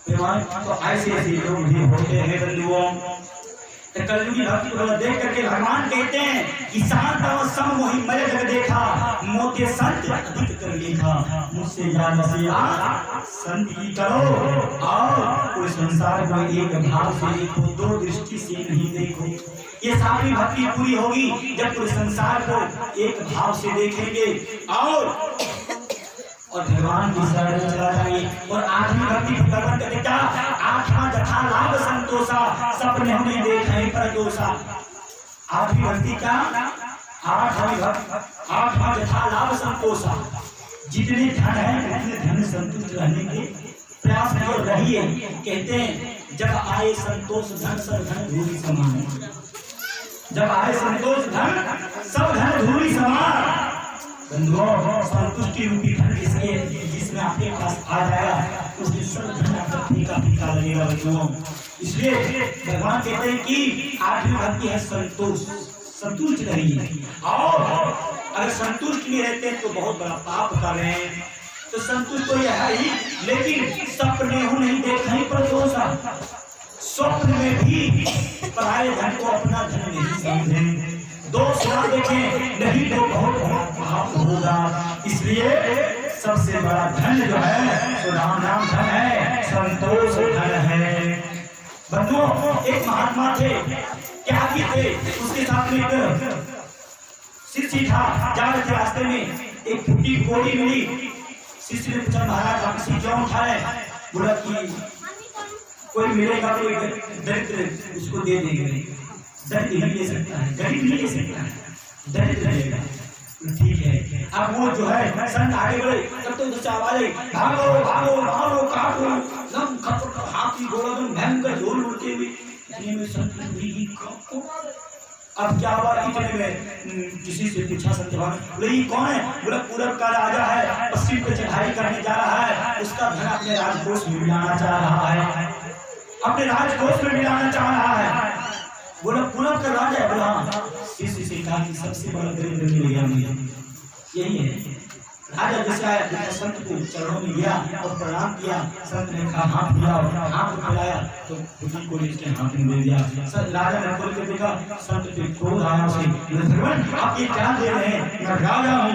तो ऐसे ऐसे लोग भी होते हैं बंधुओं। कलयुगी भक्ति को देख करके भगवान कहते हैं कि शांत और सम मोहि मय जग देखा, मोते संत अधिक कर लेखा, मुझसे ज्यादा से संत की करो और कोई संसार को एक भाव से देखो, दो दृष्टि से नहीं देखो। ये सारी भक्ति पूरी होगी जब पूरे संसार को एक भाव से देखेंगे और भगवान की शरण में चला जाएंगे। और आठवीं भक्ति भगवान का बेटा आठवां जथा लाभ संतोषा, सपने हमें देखे पर दोषा। आठवीं भक्ति का आठवां जथा लाभ संतोषा, जितने धन है उतने धन संतुष्ट रहने के प्रयास में रहिए। कहते हैं जब आए संतोष धन सब धन धूलि समान, जब आए संतोष धन सब धन धूलि समान। बंधुओं संतुष्टि रूपी धन जिसमें आपके पास आ जाएगा उसमें सब धन आपका फीका फीका लगेगा बंधुओं। इसलिए भगवान कहते हैं कि आठवीं भक्ति है संतोष, संतुष्ट रहिए। और अगर संतुष्ट नहीं रहते हैं तो बहुत बड़ा पाप कर रहे हैं। तो संतुष्ट तो यह है ही, लेकिन सपने हो नहीं देखे पर दोषा, स्वप्न में भी पराये धन को अपना धन नहीं समझें, दोष ना देखें, नहीं तो बहुत बड़ा पाप होगा। इसलिए सबसे बड़ा धन जो है तो राम नाम धन है, संतोष धन है। बंधुओं एक महात्मा थे, क्या थे, उसके साथ में एक शिष्य था, जा रहे थे रास्ते में एक फूटी कोड़ी मिली। शिष्य ने पूछा महाराज आप इसी क्यों उठाए? बोला कि कोई मिलेगा तो दरिद्र उसको दे देंगे, दरिद्र नहीं ले सकता है, गरीब नहीं ले सकता है, दरिद्र लेगा। ठीक है, अब वो जो है संत आगे बढ़े तब तो उससे आवाज आई भागो भागो भागो काटो लम खपर हाथी घोड़ा में भयंकर ढोल उड़ते हुए इतने में संत जी को अब क्या हुआ, इतने में किसी से पूछा सत्यवान, बोले ये कौन है? बोला पूरब का राजा है, पश्चिम पे चढ़ाई करने जा रहा है, उसका धन अपने राजकोष में मिलाना चाह रहा है, अपने राजकोष में मिलाना चाह रहा है। बोला पूरब का राजा है? बोला शिष्य से कहा कि सबसे बड़ा दरिद्र मिलेगा मुझे, यही है। राजा जैसे आया संत को चरणों में गया और प्रणाम किया, संत ने कहा हाथ दिया, हाथ मिलाया तो खुशी को इसके हाथ में दे दिया। राजा ने खोल के देखा, संत पे क्रोध आया उसे, भगवान आप ये क्या दे रहे हैं? मैं राजा हूँ।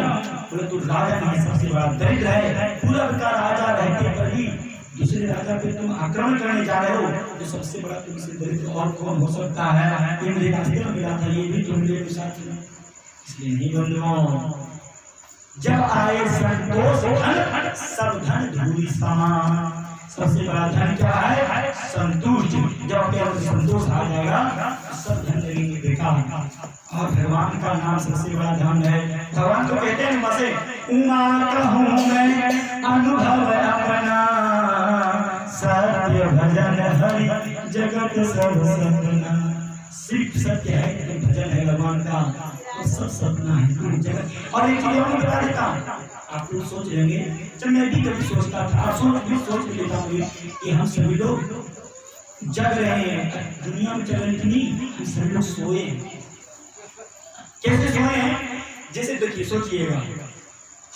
बोले तू राजा नहीं, सबसे बड़ा दरिद्र है, पूरब का राजा रहते पर ही दूसरे राजा पे तुम आक्रमण करने जा रहे हो, तो सबसे बड़ा तुमसे दरिद्र और कौन हो सकता है? ये मुझे रास्ते में मिला था, ये भी तुम मेरे साथ में। इसलिए नहीं बंधुओं, जब आए संतोष धन सब धन धूलि समान। सबसे बड़ा धन क्या है? संतुष्ट। जब केवल संतोष आ जाएगा सब धन लगेंगे बेकार। और भगवान का नाम सबसे बड़ा धन है। भगवान को कहते हैं बसे उमा कहूँ मैं अनुभव अपना, सत्य भजन हरि जगत सब सपना। सिर्फ सत्य है, भजन है भगवान का, सब सपना है पूरी जगत। और एक चीज और बता देता हूँ, आप लोग सोच लेंगे, जब मैं भी कभी सोचता था, सोच लेता हूँ कि हम सभी लोग जग रहे हैं, दुनिया में चल रही नहीं, हम सभी लोग सोए। कैसे सोए हैं? जैसे देखिए सोचिएगा,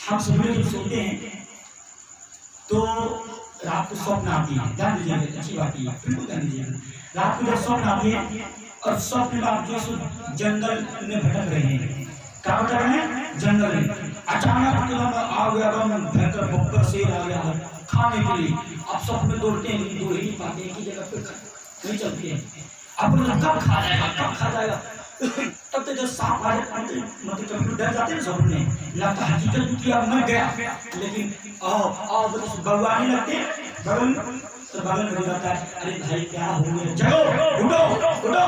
हम सभी लोग सोते हैं तो रात को स्वप्न आती है, ध्यान दीजिएगा, अच्छी बात है, बिल्कुल ध्यान दीजिएगा। रात को जब स्वप्न आती है और स्वप्न में आप जो जंगल में भटक रहे हैं, क्या कर रहे हैं? जंगल में अचानक एकदम आ गया, भयंकर भयंकर शेर आ गया खाने के लिए। अब सब में दौड़ते हैं, दौड़ ही नहीं पाते, एक ही जगह पे नहीं चलते हैं। अब कब खा जाएगा, कब खा जाएगा। तब तक जब सांप आ जाता है मतलब कभी डर जाते हैं सपने, लगता हकीकत की अब मर गया, लेकिन आओ बउआ नहीं लगते बगल तो बगल में जाता है, अरे भाई क्या हो गया, जगो उठो उठो,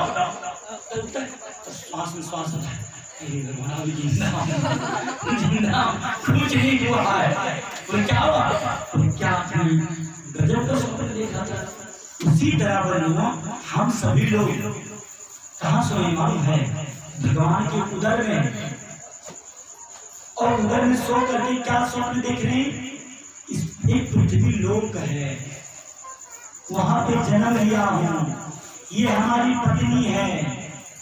श्वास में श्वास होता है, कुछ नहीं हुआ है, क्या हुआ, क्या गजब का स्वप्न देखा था। उसी तरह बनो हम सभी लोग कहाँ सोए मालूम है? भगवान के उदर में, और उदर में सो करके क्या स्वप्न देख रहे हैं? एक पृथ्वी लोक है, वहां पे जन्म लिया हूँ, ये हमारी पत्नी है,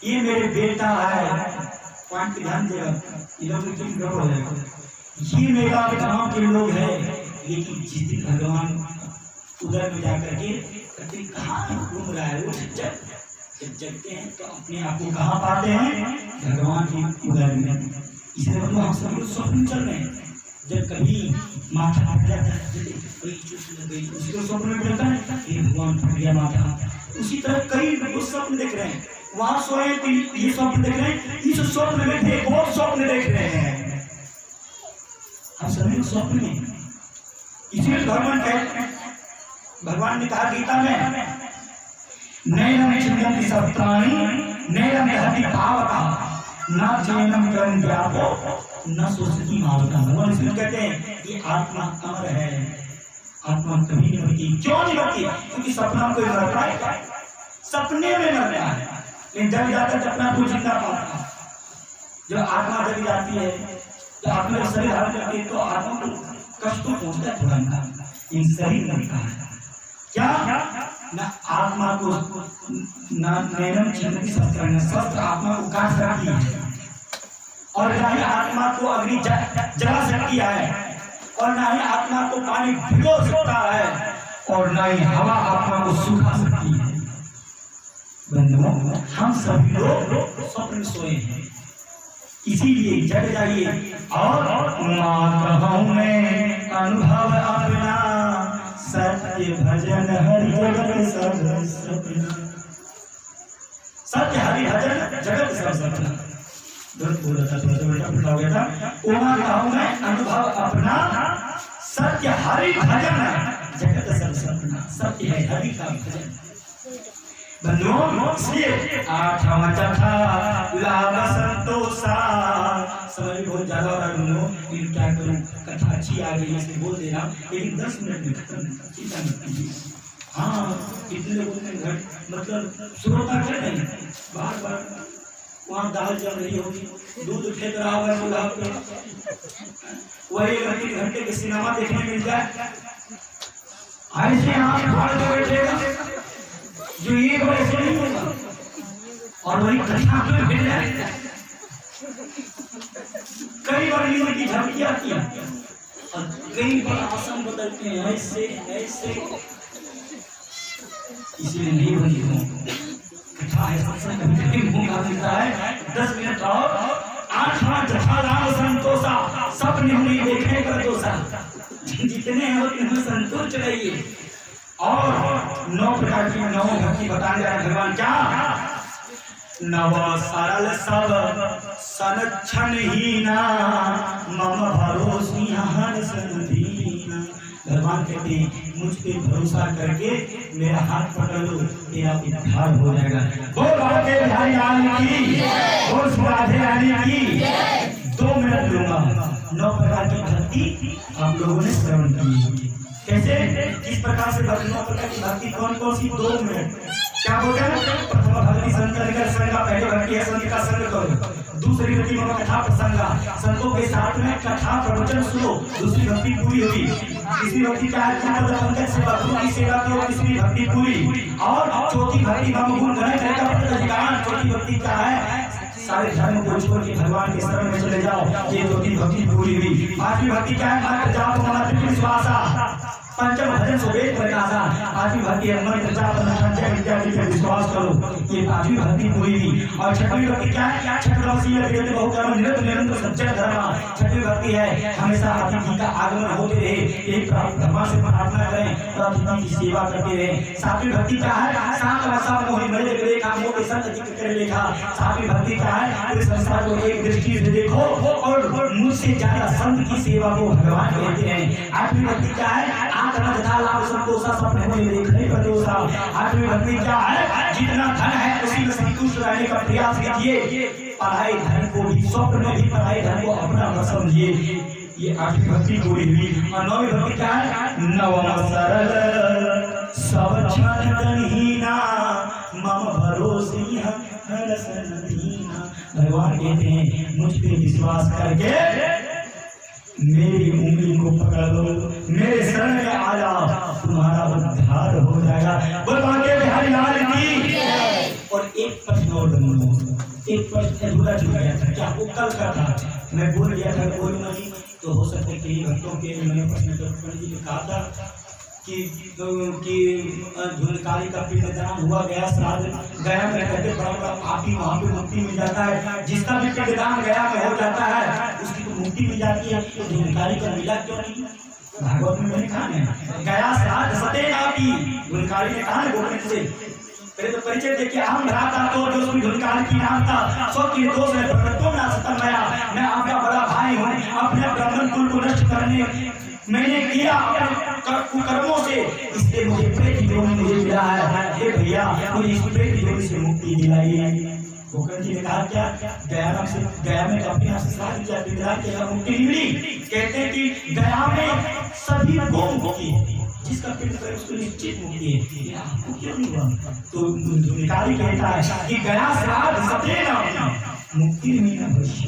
ये मेरे बेटा है, पॉइंट ध्यान देगा, ये मेरा गांव के लोग हैं। लेकिन जिस दिन भगवान उधर में जाकर के कहाँ घूम रहा है, वो जब जगते हैं तो अपने आप को कहाँ पाते हैं? भगवान की उधर में। इसलिए हम सब लोग स्वप्न चल रहे हैं। जब कभी माथा फट जाता है, उसी को स्वप्न में मिलता है भगवान फट गया माथा। उसी तरह कई लोग स्वप्न देख रहे हैं, वहां सोए तो ये स्वप्न देख रहे हैं, इस स्वप्न में थे बहुत स्वप्न देख रहे हैं हम सभी स्वप्न में। इसलिए भगवान ने कहा गीता में, नैनम चिंतन्ति सप्तानि नैनम दहति पावका न चैनम कर्म व्यापो न सोचती मावका। भगवान इसमें कहते हैं कि आत्मा अमर है, आत्मा कभी नहीं मरती। क्यों नहीं मरती? क्योंकि सपना में कोई मरता है, सपने में मरता है, लेकिन जब जाता है अपना को जिंदा पाता है। जब आत्मा जग जाती है, जब आत्मा शरीर धारण करती है, तो आत्मा को कष्ट तो पहुंचता है थोड़ा ना, इन शरीर मरता है क्या न आत्मा को नैनम चिंतन्ति सप्तानि, स्वस्थ आत्मा को काट सकती है, और न ही आत्मा को अग्नि जला सकती है, और न ही आत्मा को पानी भिगो सकता है, और न ही हवा आत्मा को सुखा सकती है। बंधुओं, हम सभी लोग स्वप्न में सोए हैं, इसीलिए जग जाइए और मातहु में अनुभव अपना, सत्य भजन हरि जगत सब सपना। सत्य हरि भजन जगत सब सपना। बोला था थोड़ा हो गया था। उमा कहूँ मैं अनुभव अपना, सत्य हरि भजन जगत सब सपना। सत्य है हरि का भजन। बंधुओं, इसलिए आठवां चखा लाभ संतोषा। समय बहुत ज्यादा हो रहा है बंधुओं, लेकिन क्या करूं, कथा अच्छी आ गई इसलिए बोल दे रहा, लेकिन 10 मिनट में खत्म, चिंता मत कीजिए। हाँ, कितने लोगों ने घर मतलब श्रोता कर रहे हैं, बार बार वहाँ दाल चल रही होगी, दूध फेंक रहा होगा, वही 3 घंटे के सिनेमा देखने मिल जाए, ऐसे हाथ फाड़ के बैठेगा जो ये वैसे नहीं होगा, और वही कथा में मिल जाएगा। कई बार नींद की झपकी आती है, और कई बार आसन बदलते हैं ऐसे ऐसे, इसलिए नहीं बनी हूँ कथा है, सत्संग कभी मौका मिलता है 10 मिनट और। आठवां जथा राम संतोषा, सपने हुई देखने पर दोषा। जितने हैं उतने संतुष्ट रहिए। और 9 प्रकार की 9 भक्ति बताने जा रहे भगवान। क्या? नव सरल सब सनक्षण हीना, मम भरोसी हर सन दीना। भगवान कहते हैं मुझ पे भरोसा करके मेरा हाथ पकड़ लो, तेरा उद्धार हो जाएगा। बोल राधे बिहारी रानी की, बोल राधे रानी की। 2 मिनट लूंगा। 9 प्रकार की भक्ति आप लोगों ने श्रवण की। कैसे, किस प्रकार से भक्ति, 9 प्रकार की भक्ति कौन कौन सी? 2 मिनट। क्या बोलते हैं? प्रथम भक्ति संकर संग, पहले भक्ति है संत का संग करो। दूसरी भक्ति मम कथा प्रसंगा, संतों के साथ में कथा प्रवचन सुनो, दूसरी भक्ति पूरी हुई। तीसरी भक्ति क्या है? पंकज सेवा, गुरु की सेवा करो, तीसरी भक्ति पूरी। और चौथी भक्ति मम गुण गण का प्रतिगान, चौथी भक्ति क्या है? सारे धर्म को छोड़ के भगवान के शरण में चले जाओ, ये 2 भक्ति पूरी हुई। 5वीं भक्ति क्या है? मात्र जाप मनाते विश्वासा, पंचम भजन सुवेद प्रकाशा पांचवी भक्ति अमर जाप संजय विद्या पे विश्वास करो, ये पांचवी भक्ति पूरी हुई। और छठवीं भक्ति क्या है? छठवसी वेद बहुकर्म निरंतर निरंतर सच्चा धर्म। छठवीं भक्ति है हमेशा अतिथि का आगमन होते रहे, एक भगवान से प्रार्थना करें और अतिथि की सेवा करते रहे। सातवीं भक्ति क्या है? सात वर्षा मोहि मरे देखा मोह के संग जिक्र करे लेखा। सातवीं भक्ति क्या है? पूरे संसार को एक दृष्टि से देखो और मुझसे ज्यादा संत की सेवा को भगवान कहते हैं। आठवीं भक्ति क्या है? आत्मा तथा लाभ संतोषा सपने में देखने पर दोषा। आठवीं भक्ति क्या है? जितना धन है उसी में संतुष्ट रहने का प्रयास कीजिए, पढ़ाई धन को भी, स्वप्न में भी पढ़ाई धन को अपना न समझिए। ये आठवीं भक्ति पूरी हुई। और नौवीं भक्ति क्या है? नवम सरल सब क्षण तनहीना मम भरोसी हरसन दीना। भगवान कहते हैं मुझ पे विश्वास करके मेरी उंगली को पकड़ लो, मेरे शरण में आ जाओ, तुम्हारा उद्धार हो जाएगा। बोल बांके बिहारी लाल की। और एक प्रश्न और बनूंगा, एक प्रश्न अधूरा छूट गया था, क्या वो कल का था? मैं बोल गया था बोलूंगा नहीं, तो हो सकता है कि भक्तों के मैंने प्रश्न पंडित जी ने कहा था कि धुनकारी का पिंडदान हुआ गया श्राद्ध गया में कहते बड़ा बड़ा पापी वहाँ पे मुक्ति मिल जाता है। जिसका भी पिंडदान गया में हो जाता है उसकी तो मुक्ति मिल जाती है, तो धुनकारी का मिला क्यों नहीं? भागवत में मैंने कहा है गया श्राद्ध सते नापी। धुनकारी ने कहा गोविंद से पहले तो परिचय देखिए, हम भ्राता तो जो धुनकारी की नाम था सो की दोष है प्रकटो ना सतम गया। मैं आपका बड़ा भाई हूँ, अपने ब्राह्मण कुल को नष्ट करने मैंने किया कर्मों से, इसलिए मुझे प्रेत योनि मुझे मिला है। हे भैया मुझे इस प्रेत योनि से मुक्ति दिलाइए। गोकर्ण जी ने कहा क्या? गया में अपने आप से शादी किया, पिंडदान किया, मुक्ति मिली। कहते हैं कि गया में सभी को मुक्ति है, जिसका पिंड करे उसको निश्चित मुक्ति है। ये आपको क्यों नहीं हुआ? तो धुनकारी कहता है कि गया श्राद्ध सतेना मुक्ति में न भविष्य,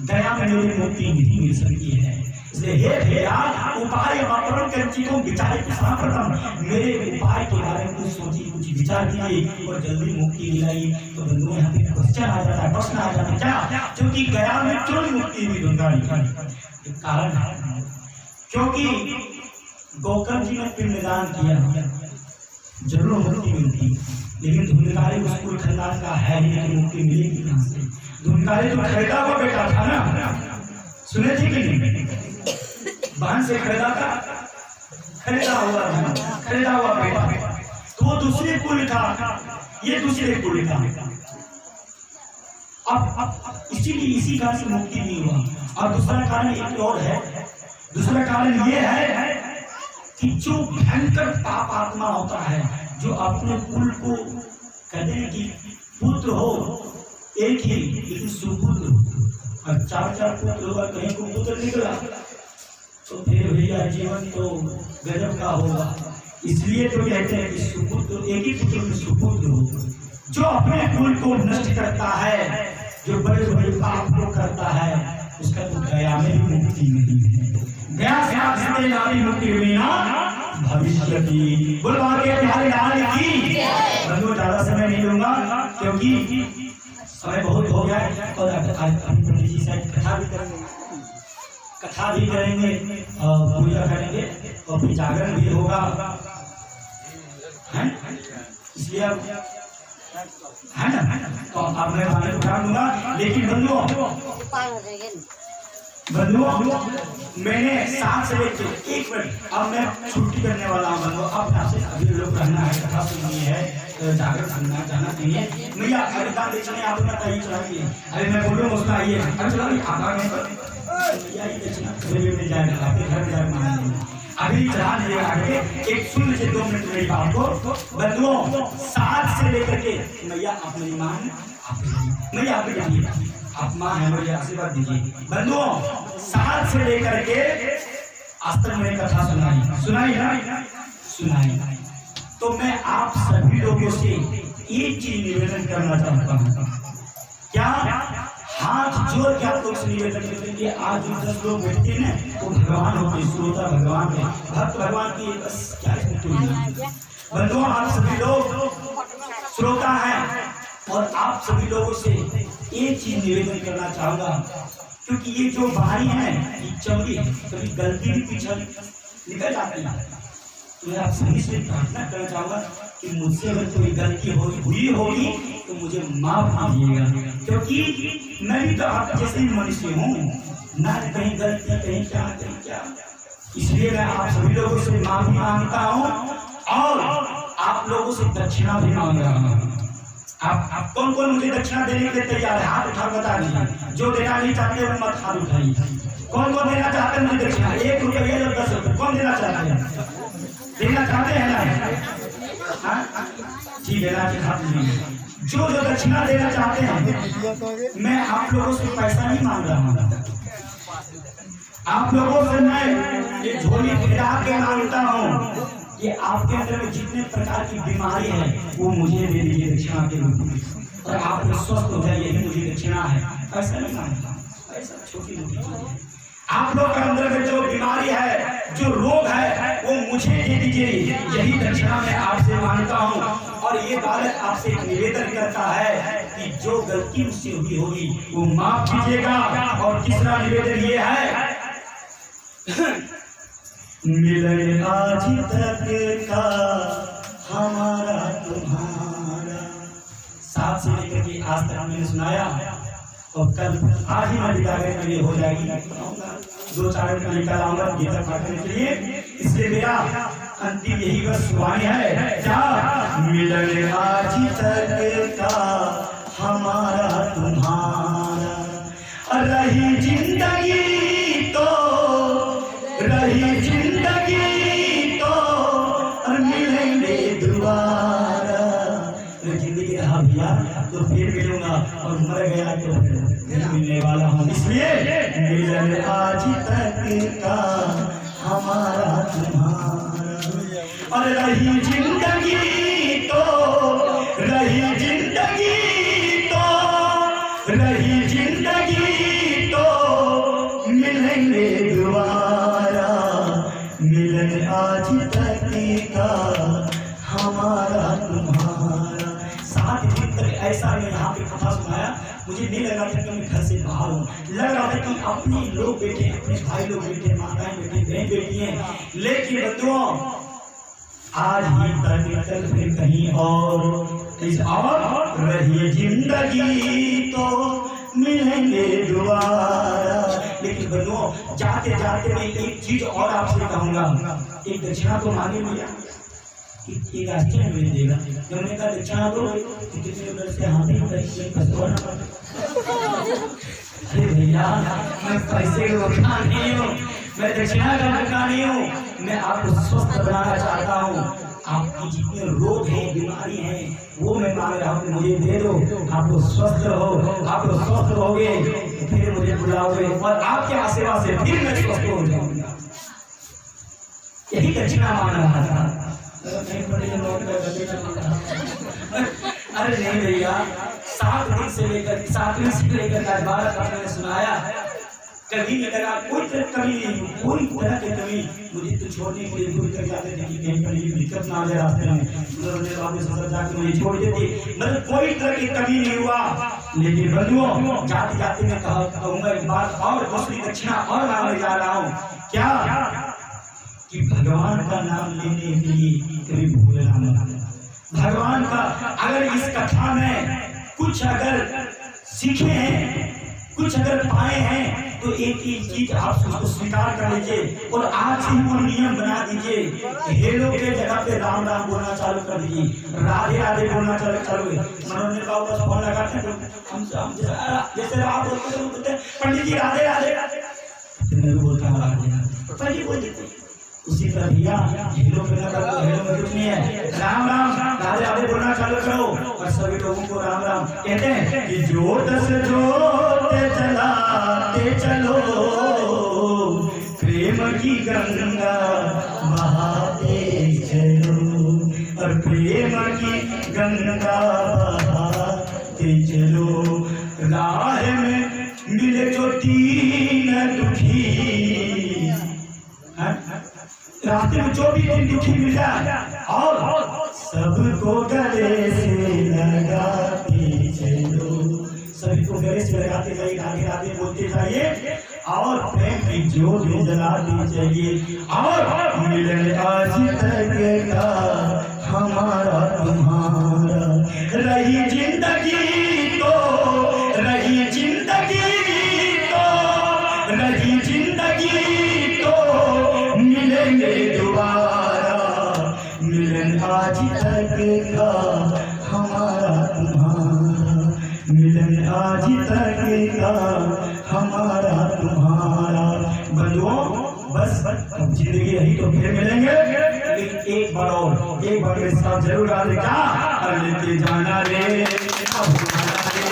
गया में मेरी मुक्ति नहीं मिल सकती है। इसलिए हे भैया उपाय अपरण कर चीजों विचार प्रथम मेरे उपाय के बारे में कुछ सोचिए, कुछ विचार कीजिए और जल्दी मुक्ति दिलाइए। तो बंधुओं यहाँ पे क्वेश्चन आ जाता है, प्रश्न आ जाता है क्या? क्योंकि गया में क्यों मुक्ति हुई धुनकारी? कारण है क्योंकि गोकर्ण जी ने पिंडदान किया, जरूर मुक्ति मिलती, लेकिन धुनकारी उस कुल खानदान का है ही नहीं, मुक्ति मिलेगी कहाँ से? धुनकारी तो खरीदा हुआ बेटा था ना, सुने थे कि नहीं? बहन से खरीदा था, खरीदा हुआ बेटा, तो वो दूसरे कुल था, ये दूसरे कुल था। अब इसीलिए इसी कारण से मुक्ति नहीं हुआ। और दूसरा कारण एक और है, दूसरा कारण ये है कि जो भयंकर पाप आत्मा होता है, जो अपने कुल को कहते हैं कि पुत्र हो एक ही लेकिन सुपुत्र और चार पुत्र होगा, कहीं को पुत्र निकला तो फिर भैया जीवन तो गजब का होगा। इसलिए तो कहते हैं कि सुपुत्र एक ही पुत्र में सुपुत्र हो, जो अपने कुल को नष्ट करता है, जो बड़े बड़े पाप को करता है, उसका तो गया में भी मुक्ति नहीं है। गया से नारी मुक्ति हुई ना भविष्य की। बोलवा के बिहारी लाल की। बंधु ज्यादा समय नहीं लूंगा क्योंकि समय बहुत हो गया है और पंडित जी शायद कथा भी करेंगे और पूजा करेंगे और फिर जागरण भी होगा, इसलिए है ना, तो अब मैं खाने उठा दूंगा। लेकिन बंधुओं मैंने 7 से लेकर 1 मिनट अब मैं छुट्टी करने वाला हूँ। बंधुओं अब आपसे अभी लोग रहना है, कथा सुननी है, जागरण सुनना जाना चाहिए। भैया खरीदार देखने आप लोग बताइए चलाइए, अरे मैं बोलूँ उसका आइए चलाइए मिल जाएगा, आपके घर में जाकर अभी चला दिए आगे। एक सुन लीजिए 2 मिनट मेरी बात को। बंधुओं 7 से लेकर के मैया आप मेरी मान मैया आप जानिए, आप माँ है मुझे आशीर्वाद दीजिए। बंधुओं 7 से लेकर के आज तक मैंने कथा सुनाई। तो मैं आप सभी लोगों से एक चीज निवेदन करना चाहता हूँ, क्या हाथ जोड़ के आप लोग से निवेदन करेंगे। आज जो 10 लोग बैठते हैं ना वो भगवान होते, श्रोता भगवान है, भक्त भगवान की बस क्या बंधुओं आप सभी लोग श्रोता हैं और आप सभी लोगों से एक चीज निवेदन करना चाहूंगा, क्योंकि ये जो बारी है ये चमड़ी कभी गलती भी पीछे निकल जाती है। तो मैं आप सभी से प्रार्थना करना चाहूँगा कि मुझसे अगर कोई गलती हुई होगी तो मुझे माफ कीजिएगा, क्योंकि मैं भी तो आप जैसे ही मनुष्य हूँ ना, कहीं गलती कहीं क्या। इसलिए मैं आप सभी लोगों से माफी मांगता हूँ और आप लोगों से दक्षिणा भी मांग रहा हूँ। आप कौन कौन मुझे दक्षिणा देने के लिए तैयार है? हाथ उठा बता दीजिए। जो देना नहीं चाहते वो मत हाथ उठाइए। कौन कौन देना चाहते हैं मुझे दक्षिणा? 1 रुपया या 10 रुपये कौन देना चाहते हैं? देना चाहते हैं ना? जी देना चाहते हैं। जो दक्षिणा देना चाहते हैं, मैं आप लोगों से पैसा नहीं मांग रहा हूँ। आप लोगों से मैं ये झोली फिरा के मांगता हूँ कि आपके अंदर में जितने प्रकार की बीमारी है वो मुझे दे दीजिए दक्षिणा के रूप में, और आप स्वस्थ हो जाए, यही मुझे दक्षिणा है। ऐसा नहीं मांगता, ऐसा छोटी मोटी चीज है। आप लोग के अंदर में जो बीमारी है, जो रोग है, वो मुझे दे दीजिए, यही दक्षिणा मैं आपसे मांगता हूँ। और ये बालक आपसे निवेदन करता है कि जो गलती उससे हुई होगी वो माफ कीजिएगा। और तीसरा निवेदन ये है, मिलन आज तक का हमारा तुम्हारा, साथ से लेकर के आज तक मैंने सुनाया, और कल आज ही मैं विदाई के लिए हो जाएगी। 2-4 मिनट निकाल आऊंगा गीता पाठ करने के लिए, इसलिए मेरा अंतिम यही बस वाणी है, क्या मिलन आज तक का हमारा तुम्हारा, रही जिंदगी तो मिलेंगे दोबारा। जिंदगी रहा भैया तो फिर मिलूंगा, और मर गया तो फिर मिलने वाला हूँ। इसलिए मिलन आज तक का हमारा तुम्हारा, और रही जिंदगी तो मिलेंगे दोबारा, मिलन आज तक का हमारा तुम्हारा। 7 दिन तक ऐसा मैं यहाँ पे कथा सुनाया, मुझे नहीं लगा था कि मैं घर से बाहर हूँ, लग रहा था कि अपने लोग बैठे, अपने भाई लोग बैठे, माताएं बैठे, बहन बैठी हैं। लेकिन बंधुओं, आज ही तक फिर कहीं और रही जिंदगी तो मिलेंगे दोबारा। लेकिन बंधुओं, जाते जाते मैं एक चीज और आपसे कहूंगा, एक दक्षिणा तो मांगे भैया, एक आश्चर्य मिल देगा। जब मैंने कहा दक्षिणा दो, कितने उधर से हाथी अरे भैया, मैं पैसे का भुगतान नहीं हूँ, मैं दक्षिणा का भुगतान नहीं हूँ, मैं आपको स्वस्थ बनाना चाहता हूँ। आपकी जितने रोग हैं, बीमारी हैं, वो मैं मांग रहा हूँ, मुझे दे दो। आप लोग स्वस्थ रहो, आप लोग स्वस्थ रहोगे फिर मुझे बुलाओगे, और आपके आशीर्वाद से फिर मैं स्वस्थ हो जाऊंगा। यही दक्षिणा मांग रहा था। अरे नहीं भैया, 7 दिन से लेकर 12 तक मैंने सुनाया, कभी नहीं लगा कोई कमी नहीं, कोई तरह की कमी। मुझे तो छोड़ने के लिए दूर कर जाते थे कि कहीं पर ये दिक्कत ना आ जाए रास्ते में, जाके मुझे छोड़ देते, मतलब कोई तरह की कमी नहीं हुआ। लेकिन बंधुओं, जाते जाते मैं कहूँगा एक बात और, दूसरी दक्षिणा और मांगने जा रहा हूँ, क्या कि भगवान का नाम लेने के लिए कभी भूलना मत। भगवान का अगर इस कथा में कुछ अगर सीखे हैं, कुछ अगर पाए हैं, तो एक चीज आप उसको स्वीकार कर लीजिए, और आज ही वो नियम बना दीजिए। हेलो के जगह पे राम राम बोलना चालू कर दीजिए, राधे राधे बोलना चालू। मनोरंजन बाबू का फोन लगाते हैं, हम जैसे आप बोलते हैं पंडित जी राधे राधे, मैं बोलता हूँ राधे राधे, पंडित बोल देते उसी तरह भैया हेलो में कुछ नहीं है, राम राम राधे राधे बोलना चालू करो, और सभी लोगों को राम राम कहते हैं कि जोत से जोत चलाते चलो, प्रेम की गंगा बहाते चलो, और प्रेम की गंगा बहाते चलो। राह में मिले जो 3 दुखी, रास्ते में जो भी दुखी मिल जाए, और सबको गले से लगाते चलो, सभी को गले से लगाते जाइए, राधे राधे बोलते जाइए, और प्रेम की ज्योत भी जलानी चाहिए। और मिलन आज तक का हमारा तुम्हारा, रही जिंदगी तो रही जिंदगी तो रही जिंदगी तो मिलेंगे दोबारा। मिलन आज तक का हमारा तुम्हारा, मिलन आज तक का हमारा तुम्हारा। बंधुओं बस जिंदगी रही तो फिर मिलेंगे, लेकिन एक बार और एक बार मेरे साथ जरूर गा देगा। लेके जाना रे भुलाना रे,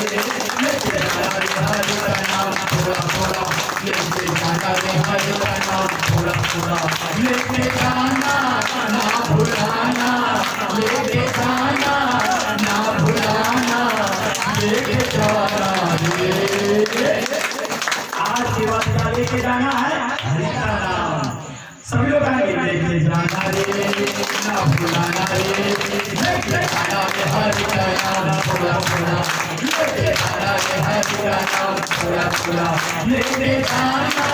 लेके जाना रे हरि का नाम थोड़ा थोड़ा, लेके जाना रे हरि का नाम थोड़ा थोड़ा, लेके जाना ना भुलाना, लेके जाना ना भुलाना, लेके जाना रे। आज के बाद क्या लेके जाना है? हरि का नाम। सभी लोग आएंगे, लेके जाना रे ना भुलाना रे, लेके जाना रे हरि का नाम थोड़ा थोड़ा, लेके जाना रे हरि का नाम थोड़ा थोड़ा, लेके जाना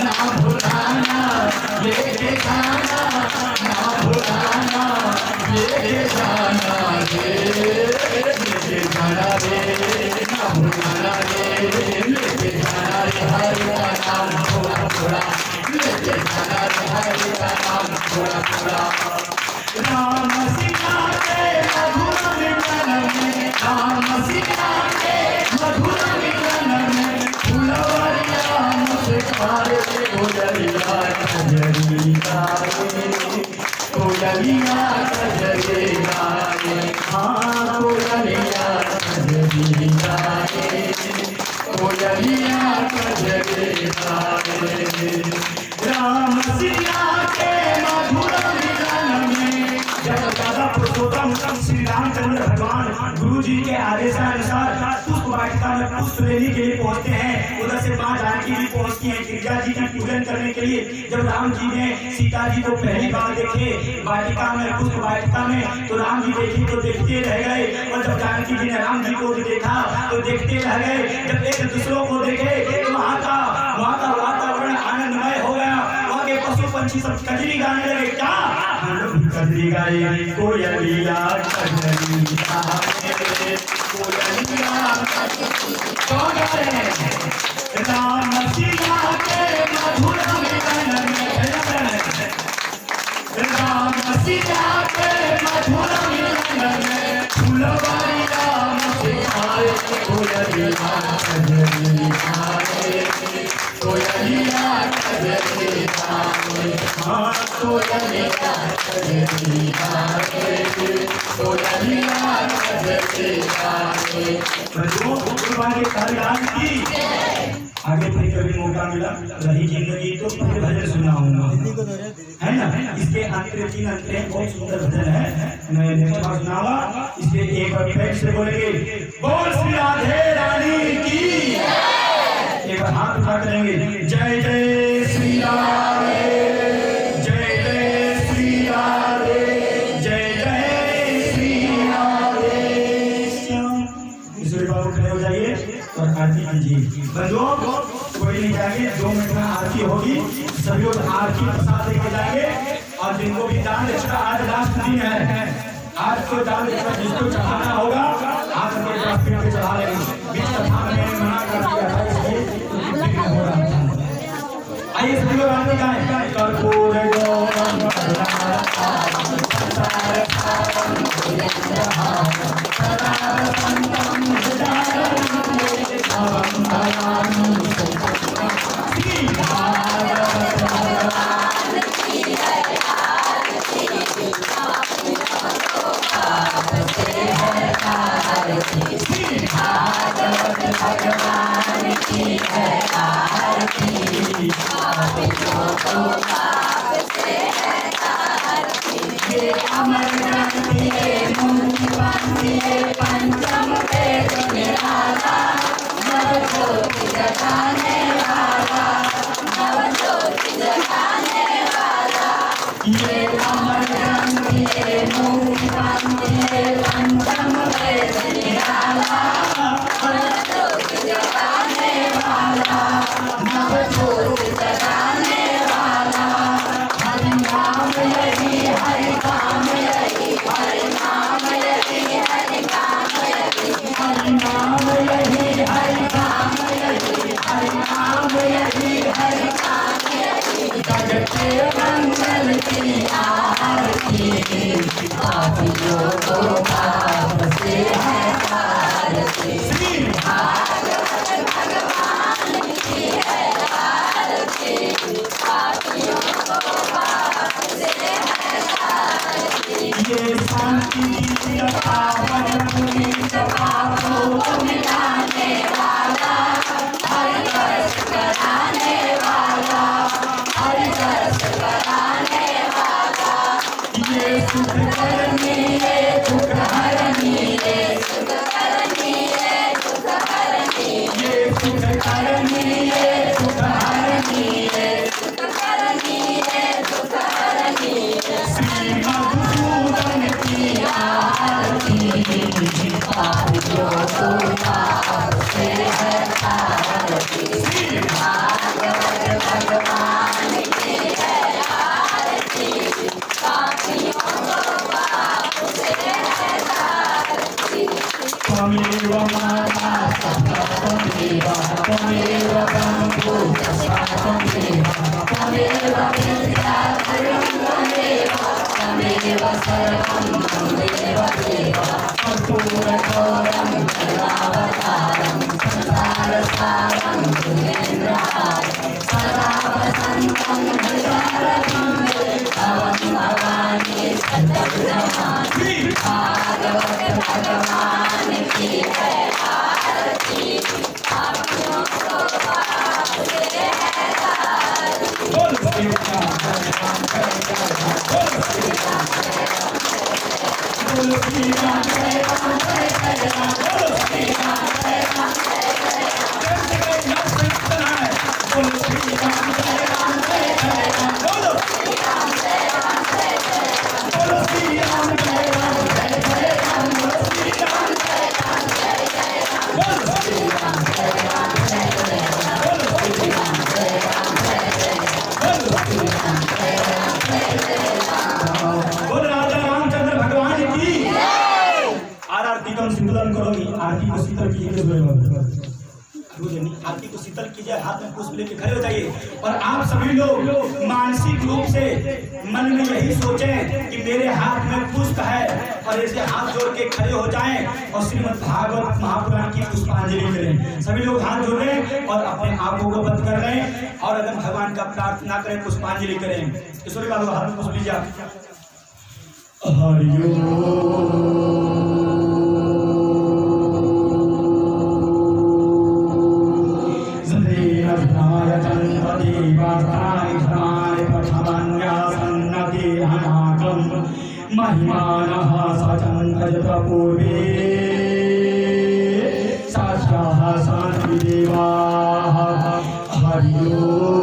ना भुलाना, लेके जाना ना भुलाना, लेके जाना रे, लेके जाना रे ना भुलाना रे, लेके जाना रे हरि का नाम थोड़ा थोड़ा, लेके जाना रे हरि का नाम थोड़ा थोड़ा। राम सीता के मधुर मिलन में, राम सीता के मधुर मिलन में, फुलवरिया मुस्काए कोयलिया कजरी गाए, कोयलिया कजरी गाए, हाँ कोयलिया कजरी गाए, कोयलिया कजरी गाए। राम सीता के मधुर मिलन में, जब दादा पुरुषोत्तम श्री रामचंद्र भगवान गुरु जी के आदेशानुसार पुष्प वाटिका में पुष्प लेने के लिए पहुंचते हैं। उधर से माँ जानकी भी पहुंचती हैं गिरिजा जी का पूजन करने के लिए। जब राम जी ने सीता जी को पहली बार देखे वाटिका में, पुष्प वाटिका में, तो राम जी देखे तो देखते रह गए, और जब जानकी जी ने राम जी को देखा तो देखते रह गए। जब एक दूसरों को देखे तो वहाँ का वातावरण आनंदमय हो गया। वहाँ के पशु पंछी सब कजरी गाने लगे। क्या हम लोग भी कजरी गाए, कोयलिया कजरी गाए, कोयलिया कौन गा रहे हैं? राम सीता के मधुर मिलन में, राम सीता के मधुर मिलन में, फुलवरिया मुस्काए कोयलिया कजरी गाए, कोयलिया कजरी गाए, हाँ कोयलिया कजरी गाए, कोयलिया कजरी गाए। बच्चों भगवान के कार्यकाल की आगे फिर कभी मौका मिला, रही जिंदगी तो फिर भजन सुनाऊंगा, है ना। इसके अंतरे 3 अंतरे बहुत सुंदर भजन है, मैं नेक्स्ट बार सुनाऊंगा। इसलिए एक बार फिर से बोलेंगे, बोल श्री राधे रानी की, एक बार हाथ उठा करेंगे, जय जय श्री राधे, जय जय श्री राधे, जय जय श्री राधे श्याम। ईश्वरी बाबू खड़े हो जाइए और आरती कीजिए। बंधुओं कोई नहीं जाएंगे, 2 मिनट में आरती होगी, सभी लोग आरती प्रसाद लेके जाएंगे। और जिनको भी दान दक्षिणा, आज लास्ट दिन है, आज को दान दक्षिणा जिसको चढ़ाना होगा आज के चढ़ा लेंगे। बीच कथा में मना कर दिया था, इसलिए हो रहा था। आइए सभी लोग आरती गाएं। कर्पूर गौरम भगवान की है आरती, ये अमर ग्रंथ ये मुक्ति पंथी ये पंचम वेद निराला, नवज्योति जगाने वाला, नवज्योति जगाने वाला। ये अमर ग्रंथ ये मुक्ति पंथी ये पंचम वेद निराला, नवज्योति जगाने वाला, नवज्योति नाम यही हरि नाम यही हरि नाम यही हरि नाम यही जगते मंगल की आरती पापियों को पाप से है आरती भागवत भगवान की है आरती पापियों को पाप से है आरती ये शांति पावन पुनीत पापों को मिटाने वाला हरि रस कराने वाला हरि रस कराने वाला ये सुख करनी है दुख हरनी है सुख करनी है दुख हरनी ये सुख करनी है दुख हरनी है सुख करनी है दुख हरनी श्री मधुसूदन की आरती पापियों को पाप से है आरती भागवत भगवान की है आरती पापियों को पाप से है आरती त्वमेव माता त्वमेव त्वमेव बन्धु त्वमेव त्वमेव विद्या त्वमेव त्वमेव सर्वं त्वमेव देव कर्पूरगौरं करुणावतारं संसारसारं भुजगेन्द्रहारं सदा वसन्तं हृदयारविन्दे भवं भवानी सततमानि भागवत भगवान की है आरती पापियों को पाप से है आरती बोल श्री राम बोल श्री राम बोल श्री राम जय राम जय जय राम बोल श्री राम जय राम जय जय राम बोल श्री राम जय राम जय जय राम बोल श्री राम जय राम जय जय राम बोल श्री राम जय राम जय जय राम बोल श्री राम जय राम जय जय राम बोल श्री राम जय राम जय जय राम बोल श्री राम जय राम जय जय बोल श्री राम जय राम जय जय राम बोल राजा रामचंद्र भगवान की आरती कम शीतलन करोगी आरती को शीतल कीजिए आरती को शीतल कीजिए हाथ में पुष्प लेके खड़े हो जाइए और आप सभी लोग मानसिक रूप से मन में यही सोचें कि मेरे हाथ में पुष्प है और ऐसे हाथ जोड़ के खड़े हो जाएं और श्रीमद् भागवत महापुराण की पुष्पांजलि करें। सभी लोग हाथ जोड़ लें और अपने आंखों को बंद कर लें और अगर भगवान का प्रार्थना करें पुष्पांजलि करें। ईश्वरी बाबू हाथ में पुष्प लीजिए। हरि ओम महिमानः सचन्तयत पूर्वे साक्षाः शान्तिदेवाः हरि ओम।